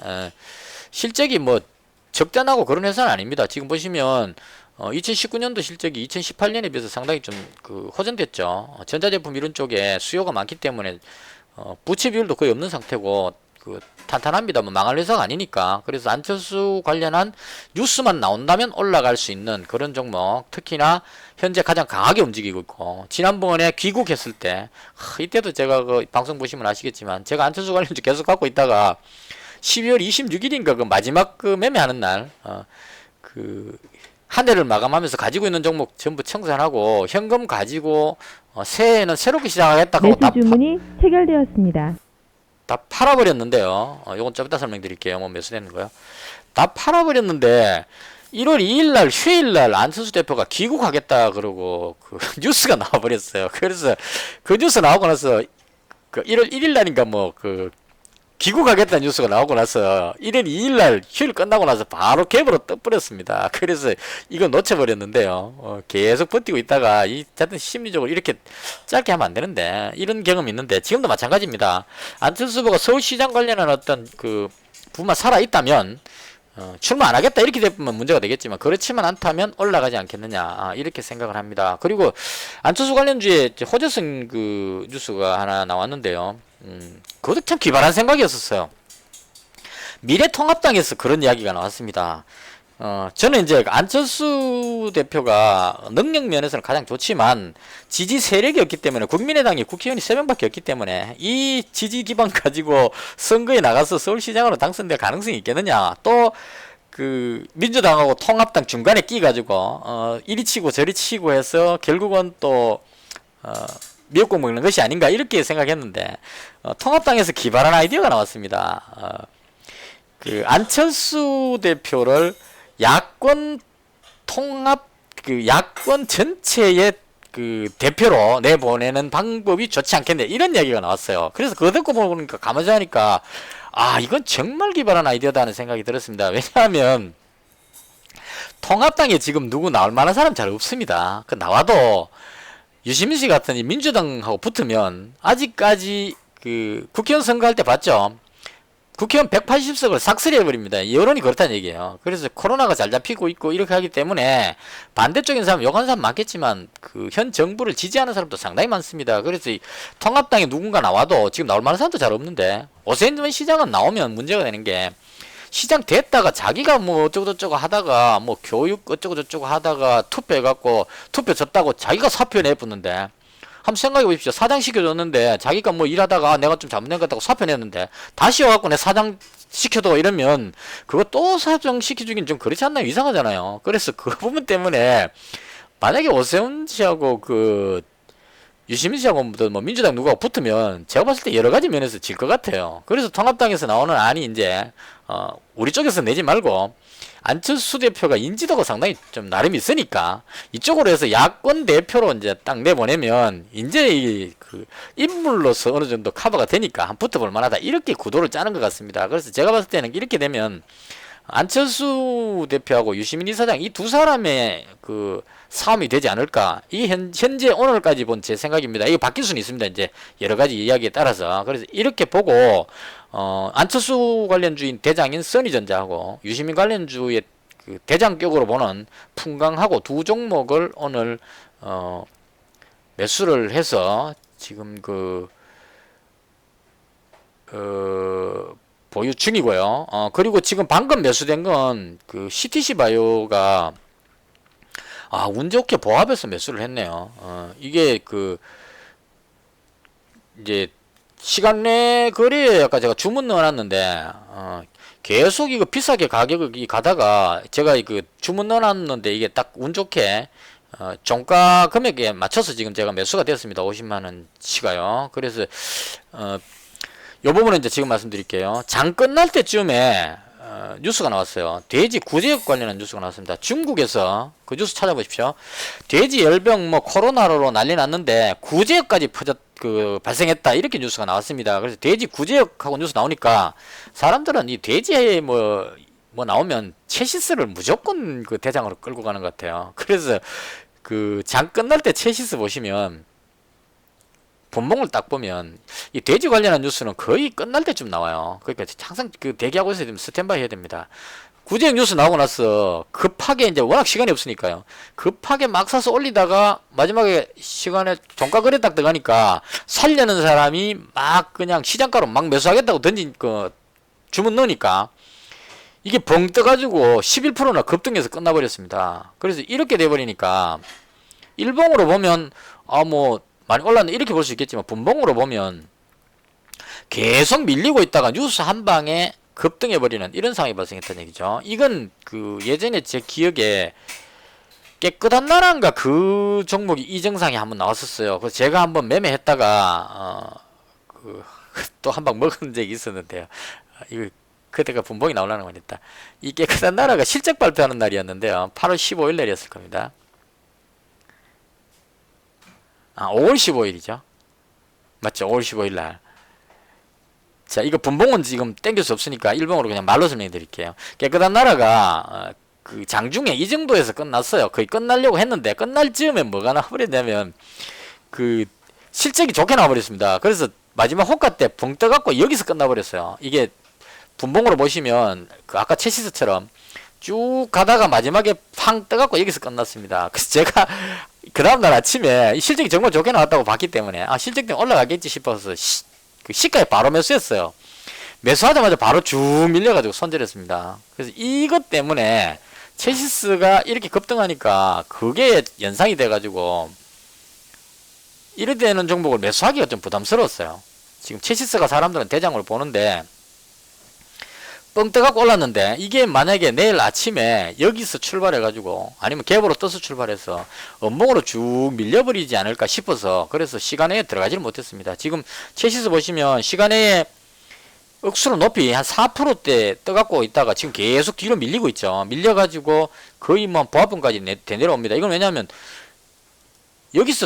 실적이 뭐 적자나고 그런 회사는 아닙니다. 지금 보시면 2019년도 실적이 2018년에 비해서 상당히 좀 그 호전됐죠. 전자제품 이런 쪽에 수요가 많기 때문에 부채 비율도 거의 없는 상태고 그 탄탄합니다. 뭐 망할 회사가 아니니까. 그래서 안철수 관련한 뉴스만 나온다면 올라갈 수 있는 그런 종목, 특히나 현재 가장 강하게 움직이고 있고 지난번에 귀국했을 때 이때도 제가 그 방송 보시면 아시겠지만 제가 안철수 관련주 계속 갖고 있다가 12월 26일인가 그 마지막 그 매매하는 날 그 한 해를 마감하면서 가지고 있는 종목 전부 청산하고 현금 가지고 새해에는 새롭게 시작하겠다고 매수 주문이 체결되었습니다. 다 팔아버렸는데요. 요건 좀 이따 설명드릴게요. 뭐 매수되는 거요. 다 팔아버렸는데 1월 2일날 휴일날 안철수 대표가 귀국하겠다 그러고 그 뉴스가 나와버렸어요. 그래서 그 뉴스 나오고 나서 그 1월 1일날인가 뭐 그 귀국하겠다는 뉴스가 나오고 나서 1월 2일날 휴일 끝나고 나서 바로 갭으로 떠버렸습니다. 그래서 이거 놓쳐버렸는데요. 계속 버티고 있다가 하여튼 심리적으로 이렇게 짧게 하면 안 되는데 이런 경험이 있는데 지금도 마찬가지입니다. 안철수 후보가 서울시장 관련한 어떤 그 부분만 살아있다면 출마 안 하겠다 이렇게 되면 문제가 되겠지만 그렇지만 않다면 올라가지 않겠느냐 이렇게 생각을 합니다. 그리고 안철수 관련주에 호재성 그 뉴스가 하나 나왔는데요. 그것도 참 기발한 생각이었었어요. 미래통합당에서 그런 이야기가 나왔습니다. 저는 이제 안철수 대표가 능력 면에서는 가장 좋지만 지지 세력이 없기 때문에 국민의당이 국회의원이 3명밖에 없기 때문에 이 지지 기반 가지고 선거에 나가서 서울시장으로 당선될 가능성이 있겠느냐. 또 그 민주당하고 통합당 중간에 끼 가지고 이리 치고 저리 치고 해서 결국은 또 미역국 먹는 것이 아닌가 이렇게 생각했는데 통합당에서 기발한 아이디어가 나왔습니다. 그 안철수 대표를 야권 통합 그 야권 전체의 그 대표로 내보내는 방법이 좋지 않겠네 이런 이야기가 나왔어요. 그래서 그거 듣고 보니까 가만히 하니까 이건 정말 기발한 아이디어다는 생각이 들었습니다. 왜냐하면 통합당에 지금 누구 나올 만한 사람 잘 없습니다. 그 나와도 유시민 씨 같은 이 민주당하고 붙으면 아직까지 그 국회의원 선거할 때 봤죠? 국회의원 180석을 싹쓸이 해버립니다. 여론이 그렇다는 얘기예요. 그래서 코로나가 잘 잡히고 있고 이렇게 하기 때문에 반대쪽인 사람, 욕하는 사람 많겠지만 그 현 정부를 지지하는 사람도 상당히 많습니다. 그래서 이 통합당에 누군가 나와도 지금 나올 만한 사람도 잘 없는데 오세훈 시장은 나오면 문제가 되는 게 시장 됐다가 자기가 뭐 어쩌고저쩌고 하다가 뭐 교육 어쩌고저쩌고 하다가 투표해갖고 투표 졌다고 자기가 사표 내붙는데 한번 생각해 보십시오. 사장 시켜줬는데 자기가 뭐 일하다가 내가 좀 잘못된 것 같다고 사표 냈는데 다시 와갖고 내 사장 시켜도 이러면 그거 또 사장 시켜주긴 좀 그렇지 않나요? 이상하잖아요. 그래서 그 부분 때문에 만약에 오세훈 씨하고 그 유시민 씨하고 뭐 민주당 누가 붙으면 제가 봤을 때 여러 가지 면에서 질 것 같아요. 그래서 통합당에서 나오는 안이 이제 우리 쪽에서 내지 말고 안철수 대표가 인지도가 상당히 좀 나름 있으니까 이쪽으로 해서 야권 대표로 이제 딱 내보내면 이제 그 인물로서 어느 정도 커버가 되니까 한 붙어볼 만하다 이렇게 구도를 짜는 것 같습니다. 그래서 제가 봤을 때는 이렇게 되면 안철수 대표하고 유시민 이사장 이 두 사람의 그 싸움이 되지 않을까. 이 현재 오늘까지 본 제 생각입니다. 이게 바뀔 수는 있습니다. 이제 여러 가지 이야기에 따라서. 그래서 이렇게 보고 안철수 관련주인 대장인 써니전자하고 유시민 관련주의 그 대장격으로 보는 풍강하고 두 종목을 오늘 매수를 해서 지금 보유 중이고요. 그리고 지금 방금 매수된 건 그 CTC 바이오가 운 좋게 보합해서 매수를 했네요. 이게 이제 시간 내 거래에 아까 제가 주문 넣어놨는데 계속 이거 비싸게 가격이 가다가 제가 주문 넣어놨는데 이게 딱 운 좋게 종가 금액에 맞춰서 지금 제가 매수가 됐습니다. 50만원치가요. 그래서 요 부분은 이제 지금 말씀드릴게요. 장 끝날 때쯤에 뉴스가 나왔어요. 돼지 구제역 관련한 뉴스가 나왔습니다. 중국에서 그 뉴스 찾아보십시오. 돼지 열병 코로나로 난리 났는데 구제역까지 발생했다 이렇게 뉴스가 나왔습니다. 그래서 돼지 구제역하고 뉴스 나오니까 사람들은 이 돼지에 뭐 나오면 체시스를 무조건 그 대장으로 끌고 가는 것 같아요. 그래서 그 장 끝날 때 체시스 보시면 본봉을 딱 보면 이 돼지 관련한 뉴스는 거의 끝날 때쯤 나와요. 그러니까 항상 대기하고 있어야 됩니다. 스탠바이 해야 됩니다. 구제역 뉴스 나오고 나서 급하게 이제 워낙 시간이 없으니까요. 급하게 막 사서 올리다가 마지막에 시간에 종가 거래 딱 들어가니까 살려는 사람이 막 그냥 시장가로 막 매수하겠다고 던진 주문 넣으니까 이게 벙 떠가지고 11%나 급등해서 끝나버렸습니다. 그래서 이렇게 돼버리니까 일봉으로 보면 많이 올랐네 이렇게 볼 수 있겠지만 분봉으로 보면 계속 밀리고 있다가 뉴스 한 방에 급등해버리는 이런 상황이 발생했다는 얘기죠. 이건 예전에 제 기억에 깨끗한 나라인가 그 종목이 이 증상이 한번 나왔었어요. 그래서 제가 한번 매매했다가 또 한 방 먹은 적이 있었는데요. 이거 그때가 분봉이 나오려는 거니까 이 깨끗한 나라가 실적 발표하는 날이었는데요. 8월 15일 날이었을 겁니다. 5월 15일이죠. 맞죠? 5월 15일 날. 자, 이거 분봉은 지금 땡길 수 없으니까 일봉으로 그냥 말로 설명해 드릴게요. 깨끗한 나라가 장중에 이 정도에서 끝났어요. 거의 끝나려고 했는데 끝날 즈음에 뭐가 나버렸냐면 실적이 좋게 나와버렸습니다. 그래서 마지막 호가 때 붕 떠갖고 여기서 끝나버렸어요. 이게 분봉으로 보시면 아까 체시스처럼 쭉 가다가 마지막에 팡 떠갖고 여기서 끝났습니다. 그래서 제가 그 다음날 아침에 실적이 정말 좋게 나왔다고 봤기 때문에 실적 때문에 올라가겠지 싶어서 시가에 바로 매수했어요. 매수하자마자 바로 쭉 밀려가지고 손절했습니다. 그래서 이것 때문에 체시스가 이렇게 급등하니까 그게 연상이 돼가지고 이래 되는 종목을 매수하기가 좀 부담스러웠어요. 지금 체시스가 사람들은 대장으로 보는데 뻥 떠갖고 올랐는데 이게 만약에 내일 아침에 여기서 출발해가지고 아니면 갭으로 떠서 출발해서 음봉으로 쭉 밀려버리지 않을까 싶어서 그래서 시간에 들어가지를 못했습니다. 지금 체시스 보시면 시간에 억수로 높이 한 4%대 떠갖고 있다가 지금 계속 뒤로 밀리고 있죠. 밀려가지고 거의 보합권까지 내려옵니다. 이건 왜냐하면 여기서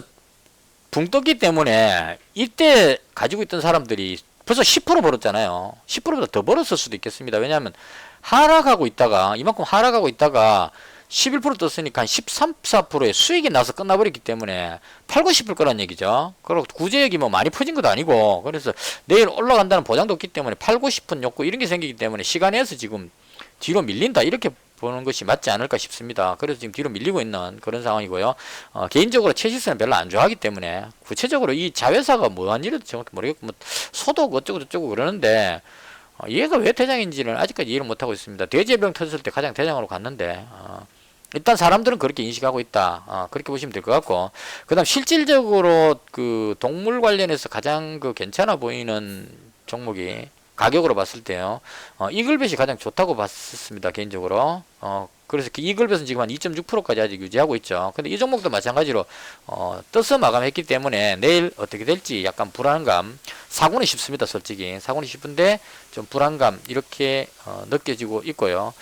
붕 떴기 때문에 이때 가지고 있던 사람들이 벌써 10% 벌었잖아요. 10%보다 더 벌었을 수도 있겠습니다. 왜냐하면 하락하고 있다가 이만큼 하락하고 있다가 11% 떴으니까 한 13, 14%의 수익이 나서 끝나버렸기 때문에 팔고 싶을 거란 얘기죠. 그리고 구제역이 많이 퍼진 것도 아니고 그래서 내일 올라간다는 보장도 없기 때문에 팔고 싶은 욕구 이런 게 생기기 때문에 시간에서 지금 뒤로 밀린다 이렇게 보는 것이 맞지 않을까 싶습니다. 그래서 지금 뒤로 밀리고 있는 그런 상황이고요. 개인적으로 체시스는 별로 안 좋아하기 때문에 구체적으로 이 자회사가 뭐한 일인지 정확히 모르겠고 소독 어쩌고 저쩌고 그러는데 얘가 왜 대장인지는 아직까지 이해를 못하고 있습니다. 돼지해병 터졌을 때 가장 대장으로 갔는데 일단 사람들은 그렇게 인식하고 있다. 그렇게 보시면 될 것 같고 그 다음 실질적으로 동물 관련해서 가장 괜찮아 보이는 종목이 가격으로 봤을 때요. 이글벳이 가장 좋다고 봤습니다. 개인적으로. 그래서 이글벳은 지금 한 2.6%까지 아직 유지하고 있죠. 근데 이 종목도 마찬가지로 떠서 마감했기 때문에 내일 어떻게 될지 약간 불안감 사고는 쉽습니다. 솔직히 사고는 쉽은데 좀 불안감 이렇게 느껴지고 있고요.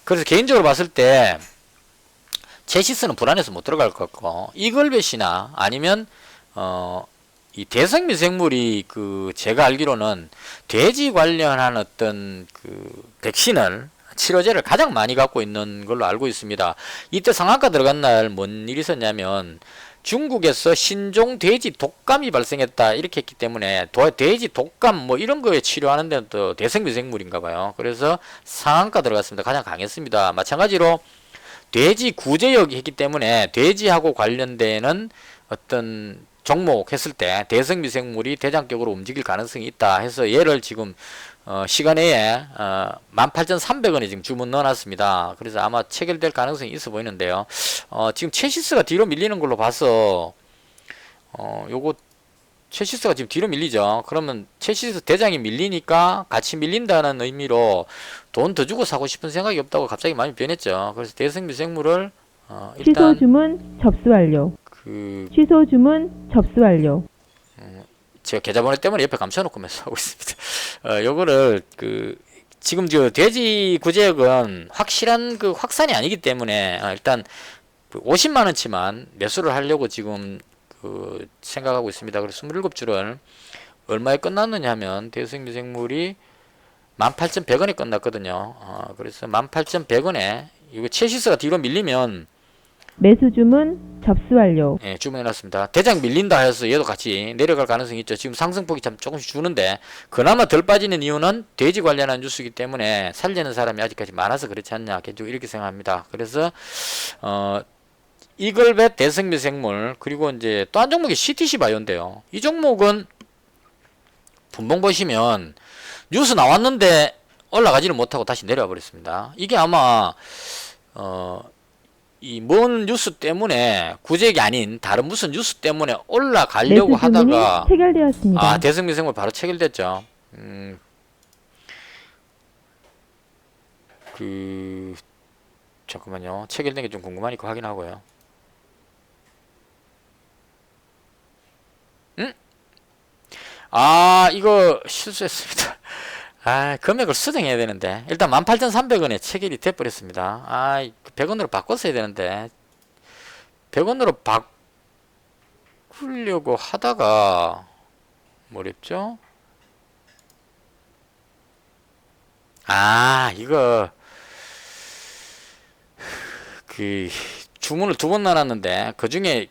그래서 개인적으로 봤을 때 제시스는 불안해서 못 들어갈 것 같고 이글벳이나 아니면 이 대성미생물이 제가 알기로는 돼지 관련한 어떤 백신을 치료제를 가장 많이 갖고 있는 걸로 알고 있습니다. 이때 상한가 들어간 날 뭔 일이 있었냐면 중국에서 신종 돼지 독감이 발생했다 이렇게 했기 때문에 돼지 독감 뭐 이런 거에 치료하는 데는 또 대생미생물인가 봐요. 그래서 상한가 들어갔습니다. 가장 강했습니다. 마찬가지로 돼지 구제역이 했기 때문에 돼지하고 관련되는 어떤 종목 했을 때 대생미생물이 대장격으로 움직일 가능성이 있다 해서 얘를 지금 시간에 18,300원에 지금 주문 넣어놨습니다. 그래서 아마 체결될 가능성이 있어 보이는데요. 지금 체시스가 뒤로 밀리는 걸로 봐서 요거 체시스가 지금 뒤로 밀리죠. 그러면 체시스 대장이 밀리니까 같이 밀린다는 의미로 돈 더 주고 사고 싶은 생각이 없다고 갑자기 많이 변했죠. 그래서 대생미생물을 일단 취소 주문 접수 완료. 취소 주문 접수 완료. 제가 계좌번호 때문에 옆에 감춰놓고 매수하고 있습니다. 요거를 지금 저 돼지 구제역은 확실한 그 확산이 아니기 때문에 일단 50만 원치만 매수를 하려고 지금 생각하고 있습니다. 그래서 27줄을 얼마에 끝났느냐 하면 대생미생물이 18,100원에 끝났거든요. 그래서 18,100원에 이거 체시스가 뒤로 밀리면 매수 주문 접수 완료. 예, 주문해놨습니다. 대장 밀린다 해서 얘도 같이 내려갈 가능성이 있죠. 지금 상승폭이 참 조금씩 주는데 그나마 덜 빠지는 이유는 돼지 관련한 뉴스이기 때문에 살리는 사람이 아직까지 많아서 그렇지 않냐 개인적으로 이렇게 생각합니다. 그래서 이글벳 대생미생물 그리고 이제 또 한 종목이 CTC 바이오인데요. 이 종목은 분봉 보시면 뉴스 나왔는데 올라가지를 못하고 다시 내려와 버렸습니다. 이게 아마 이 뭔 뉴스 때문에 구제액이 아닌 다른 무슨 뉴스 때문에 올라가려고 매수 주문이 하다가 체결되었습니다. 대생미생물 바로 체결됐죠. 잠깐만요. 체결된 게 좀 궁금하니까 확인하고요. 이거 실수했습니다. 금액을 수정해야 되는데 일단 18,300원에 체결이 돼버렸습니다. 100원으로 바꿨어야 되는데 100원으로 바꾸려고 하다가 뭐랬죠? 이거 주문을 2번 넣어놨는데 그 중에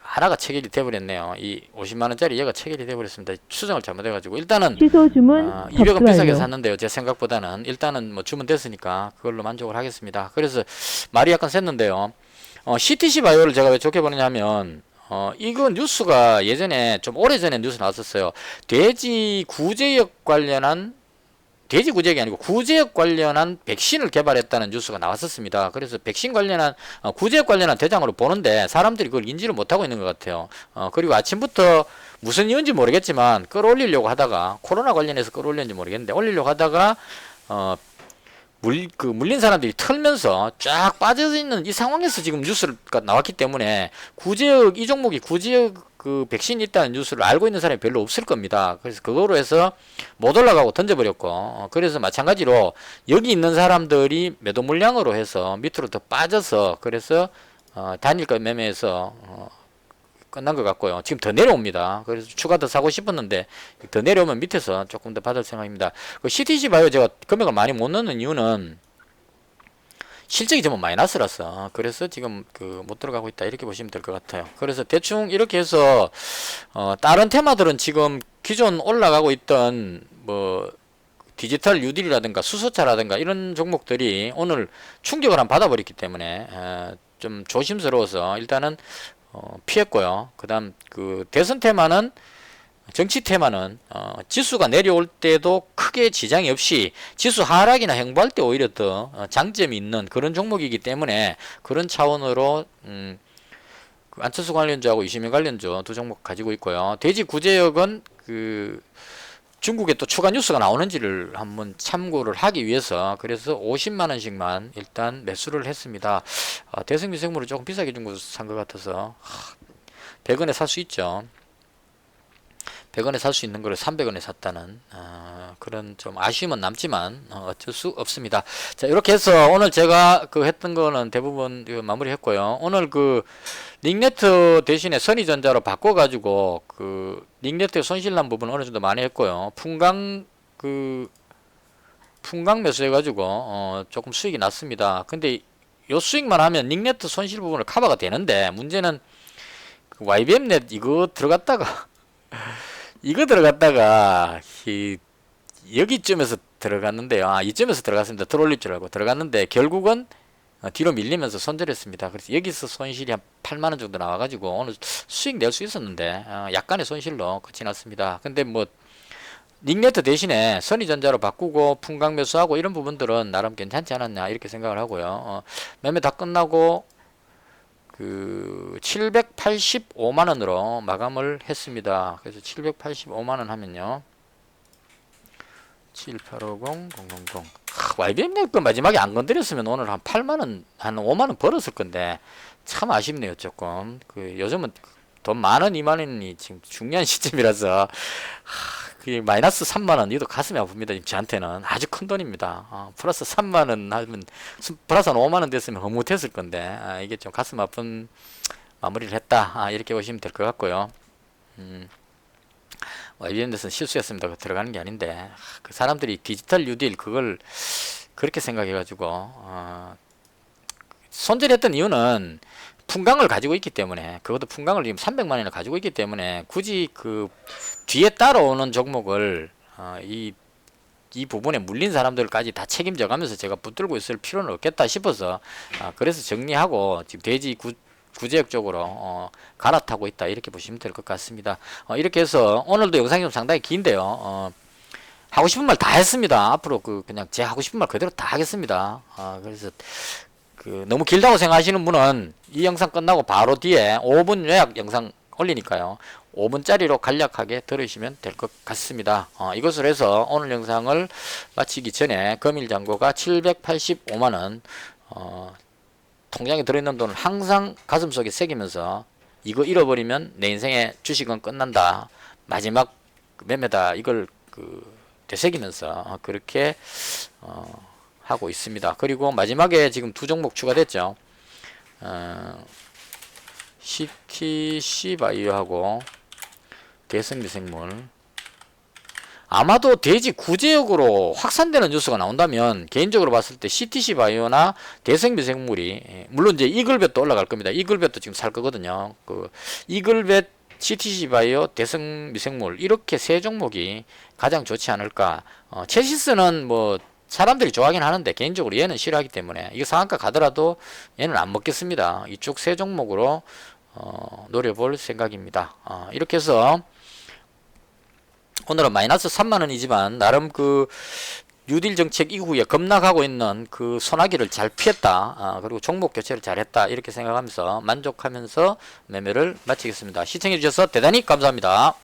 하나가 체결이 돼버렸네요. 이 50만원짜리 얘가 체결이 돼버렸습니다. 수정을 잘못해가지고 일단은 취소 주문 200원 비싸게 완료. 샀는데요. 제 생각보다는 일단은 뭐 주문됐으니까 그걸로 만족을 하겠습니다. 그래서 말이 약간 샜는데요. CTC 바이오를 제가 왜 좋게 보느냐면 이거 뉴스가 예전에 좀 오래전에 뉴스 나왔었어요. 돼지 구제역 관련한 돼지 구제역이 아니고 구제역 관련한 백신을 개발했다는 뉴스가 나왔었습니다. 그래서 백신 관련한 구제역 관련한 대장으로 보는데 사람들이 그걸 인지를 못하고 있는 것 같아요. 그리고 아침부터 무슨 이유인지 모르겠지만 끌어올리려고 하다가 코로나 관련해서 끌어올렸는지 모르겠는데 올리려고 하다가 물린 사람들이 털면서 쫙 빠져 있는 이 상황에서 지금 뉴스가 나왔기 때문에 이 종목이 구제역 백신이 있다는 뉴스를 알고 있는 사람이 별로 없을 겁니다. 그래서 그거로 해서 못 올라가고 던져버렸고, 그래서 마찬가지로 여기 있는 사람들이 매도 물량으로 해서 밑으로 더 빠져서 그래서 단일가 매매에서 끝난 것 같고요. 지금 더 내려옵니다. 그래서 추가 더 사고 싶었는데 더 내려오면 밑에서 조금 더 받을 생각입니다. CTC 바이오 제가 금액을 많이 못 넣는 이유는 실적이 좀 마이너스라서 그래서 지금 못 들어가고 있다 이렇게 보시면 될 것 같아요. 그래서 대충 이렇게 해서 다른 테마들은 지금 기존 올라가고 있던 뭐 디지털 뉴딜이라든가 수소차라든가 이런 종목들이 오늘 충격을 한번 받아버렸기 때문에 좀 조심스러워서 일단은 피했고요. 그 다음 대선 테마는 정치 테마는 지수가 내려올 때도 크게 지장이 없이 지수 하락이나 행보할 때 오히려 더 장점이 있는 그런 종목이기 때문에 그런 차원으로 안철수 관련주하고 이시민 관련주 두 종목 가지고 있고요. 돼지 구제역은 중국에 또 추가 뉴스가 나오는지를 한번 참고를 하기 위해서 그래서 50만원씩만 일단 매수를 했습니다. 대성미생물을 조금 비싸게 준 거 산 것 같아서 100원에 살 수 있죠. 100원에 살 수 있는 거를 300원에 샀다는 그런 좀 아쉬움은 남지만 어쩔 수 없습니다. 자, 이렇게 해서 오늘 제가 했던 거는 대부분 마무리 했고요. 오늘 닉네트 대신에 선의전자로 바꿔가지고 닉네트에 손실난 부분 어느 정도 많이 했고요. 풍강 풍강 매수해가지고 조금 수익이 났습니다. 근데 요 수익만 하면 닉네트 손실 부분을 커버가 되는데 문제는 그 YBM넷 이거 들어갔다가 이거 들어갔다가 여기쯤에서 들어갔는데요. 이쯤에서 들어갔습니다. 들어올릴 줄 알고 들어갔는데 결국은 뒤로 밀리면서 손절했습니다. 그래서 여기서 손실이 한 8만원 정도 나와가지고 오늘 수익 낼 수 있었는데 약간의 손실로 끝이 났습니다. 근데 뭐 닉네트 대신에 선의전자로 바꾸고 풍강 매수하고 이런 부분들은 나름 괜찮지 않았냐 이렇게 생각을 하고요. 매매 다 끝나고 그 785만원으로 마감을 했습니다. 그래서 785만원 하면요 7850 000 YBM 거 마지막에 안 건드렸으면 오늘 한 8만원 한 5만원 벌었을 건데 참 아쉽네요. 조금 그 요즘은 돈 만원 2만원이 지금 중요한 시점이라서 그 마이너스 3만원 이도 가슴이 아픕니다. 지금 저한테는 아주 큰 돈입니다. 플러스 3만원 하면 플러스 한 5만원 됐으면 흐뭇했을 건데 이게 좀 가슴 아픈 마무리를 했다 이렇게 보시면 될 것 같고요. YBN에서는 실수했습니다. 들어가는 게 아닌데 그 사람들이 디지털 뉴딜 그걸 그렇게 생각해가지고 손절했던 이유는 풍강을 가지고 있기 때문에 그것도 풍강을 지금 300만원을 가지고 있기 때문에 굳이 그 뒤에 따라오는 종목을 이 부분에 물린 사람들까지 다 책임져 가면서 제가 붙들고 있을 필요는 없겠다 싶어서 그래서 정리하고 지금 대지 구제역 쪽으로 갈아타고 있다 이렇게 보시면 될 것 같습니다. 이렇게 해서 오늘도 영상이 좀 상당히 긴데요. 하고 싶은 말 다 했습니다. 앞으로 그냥 제 하고 싶은 말 그대로 다 하겠습니다. 그래서 너무 길다고 생각하시는 분은 이 영상 끝나고 바로 뒤에 5분 요약 영상 올리니까요. 5분짜리로 간략하게 들으시면 될 것 같습니다. 이것을 해서 오늘 영상을 마치기 전에 금일잔고가 785만원 통장에 들어있는 돈을 항상 가슴속에 새기면서 이거 잃어버리면 내 인생의 주식은 끝난다. 마지막 매매다. 이걸 되새기면서 그렇게 하고 있습니다. 그리고 마지막에 지금 두 종목 추가됐죠. CTC 바이오하고 대성미생물. 아마도 대지 구제역으로 확산되는 뉴스가 나온다면 개인적으로 봤을 때 CTC 바이오나 대성미생물이 물론 이제 이글벳도 올라갈 겁니다. 이글벳도 지금 살 거거든요. 이글벳, CTC 바이오, 대성미생물 이렇게 세 종목이 가장 좋지 않을까. 체시스는 뭐 사람들이 좋아하긴 하는데 개인적으로 얘는 싫어하기 때문에 이거 상한가 가더라도 얘는 안 먹겠습니다. 이쪽 세 종목으로 노려볼 생각입니다. 이렇게 해서 오늘은 마이너스 3만원이지만 나름 뉴딜 정책 이후에 급락하고 있는 소나기를 잘 피했다. 그리고 종목 교체를 잘했다. 이렇게 생각하면서 만족하면서 매매를 마치겠습니다. 시청해주셔서 대단히 감사합니다.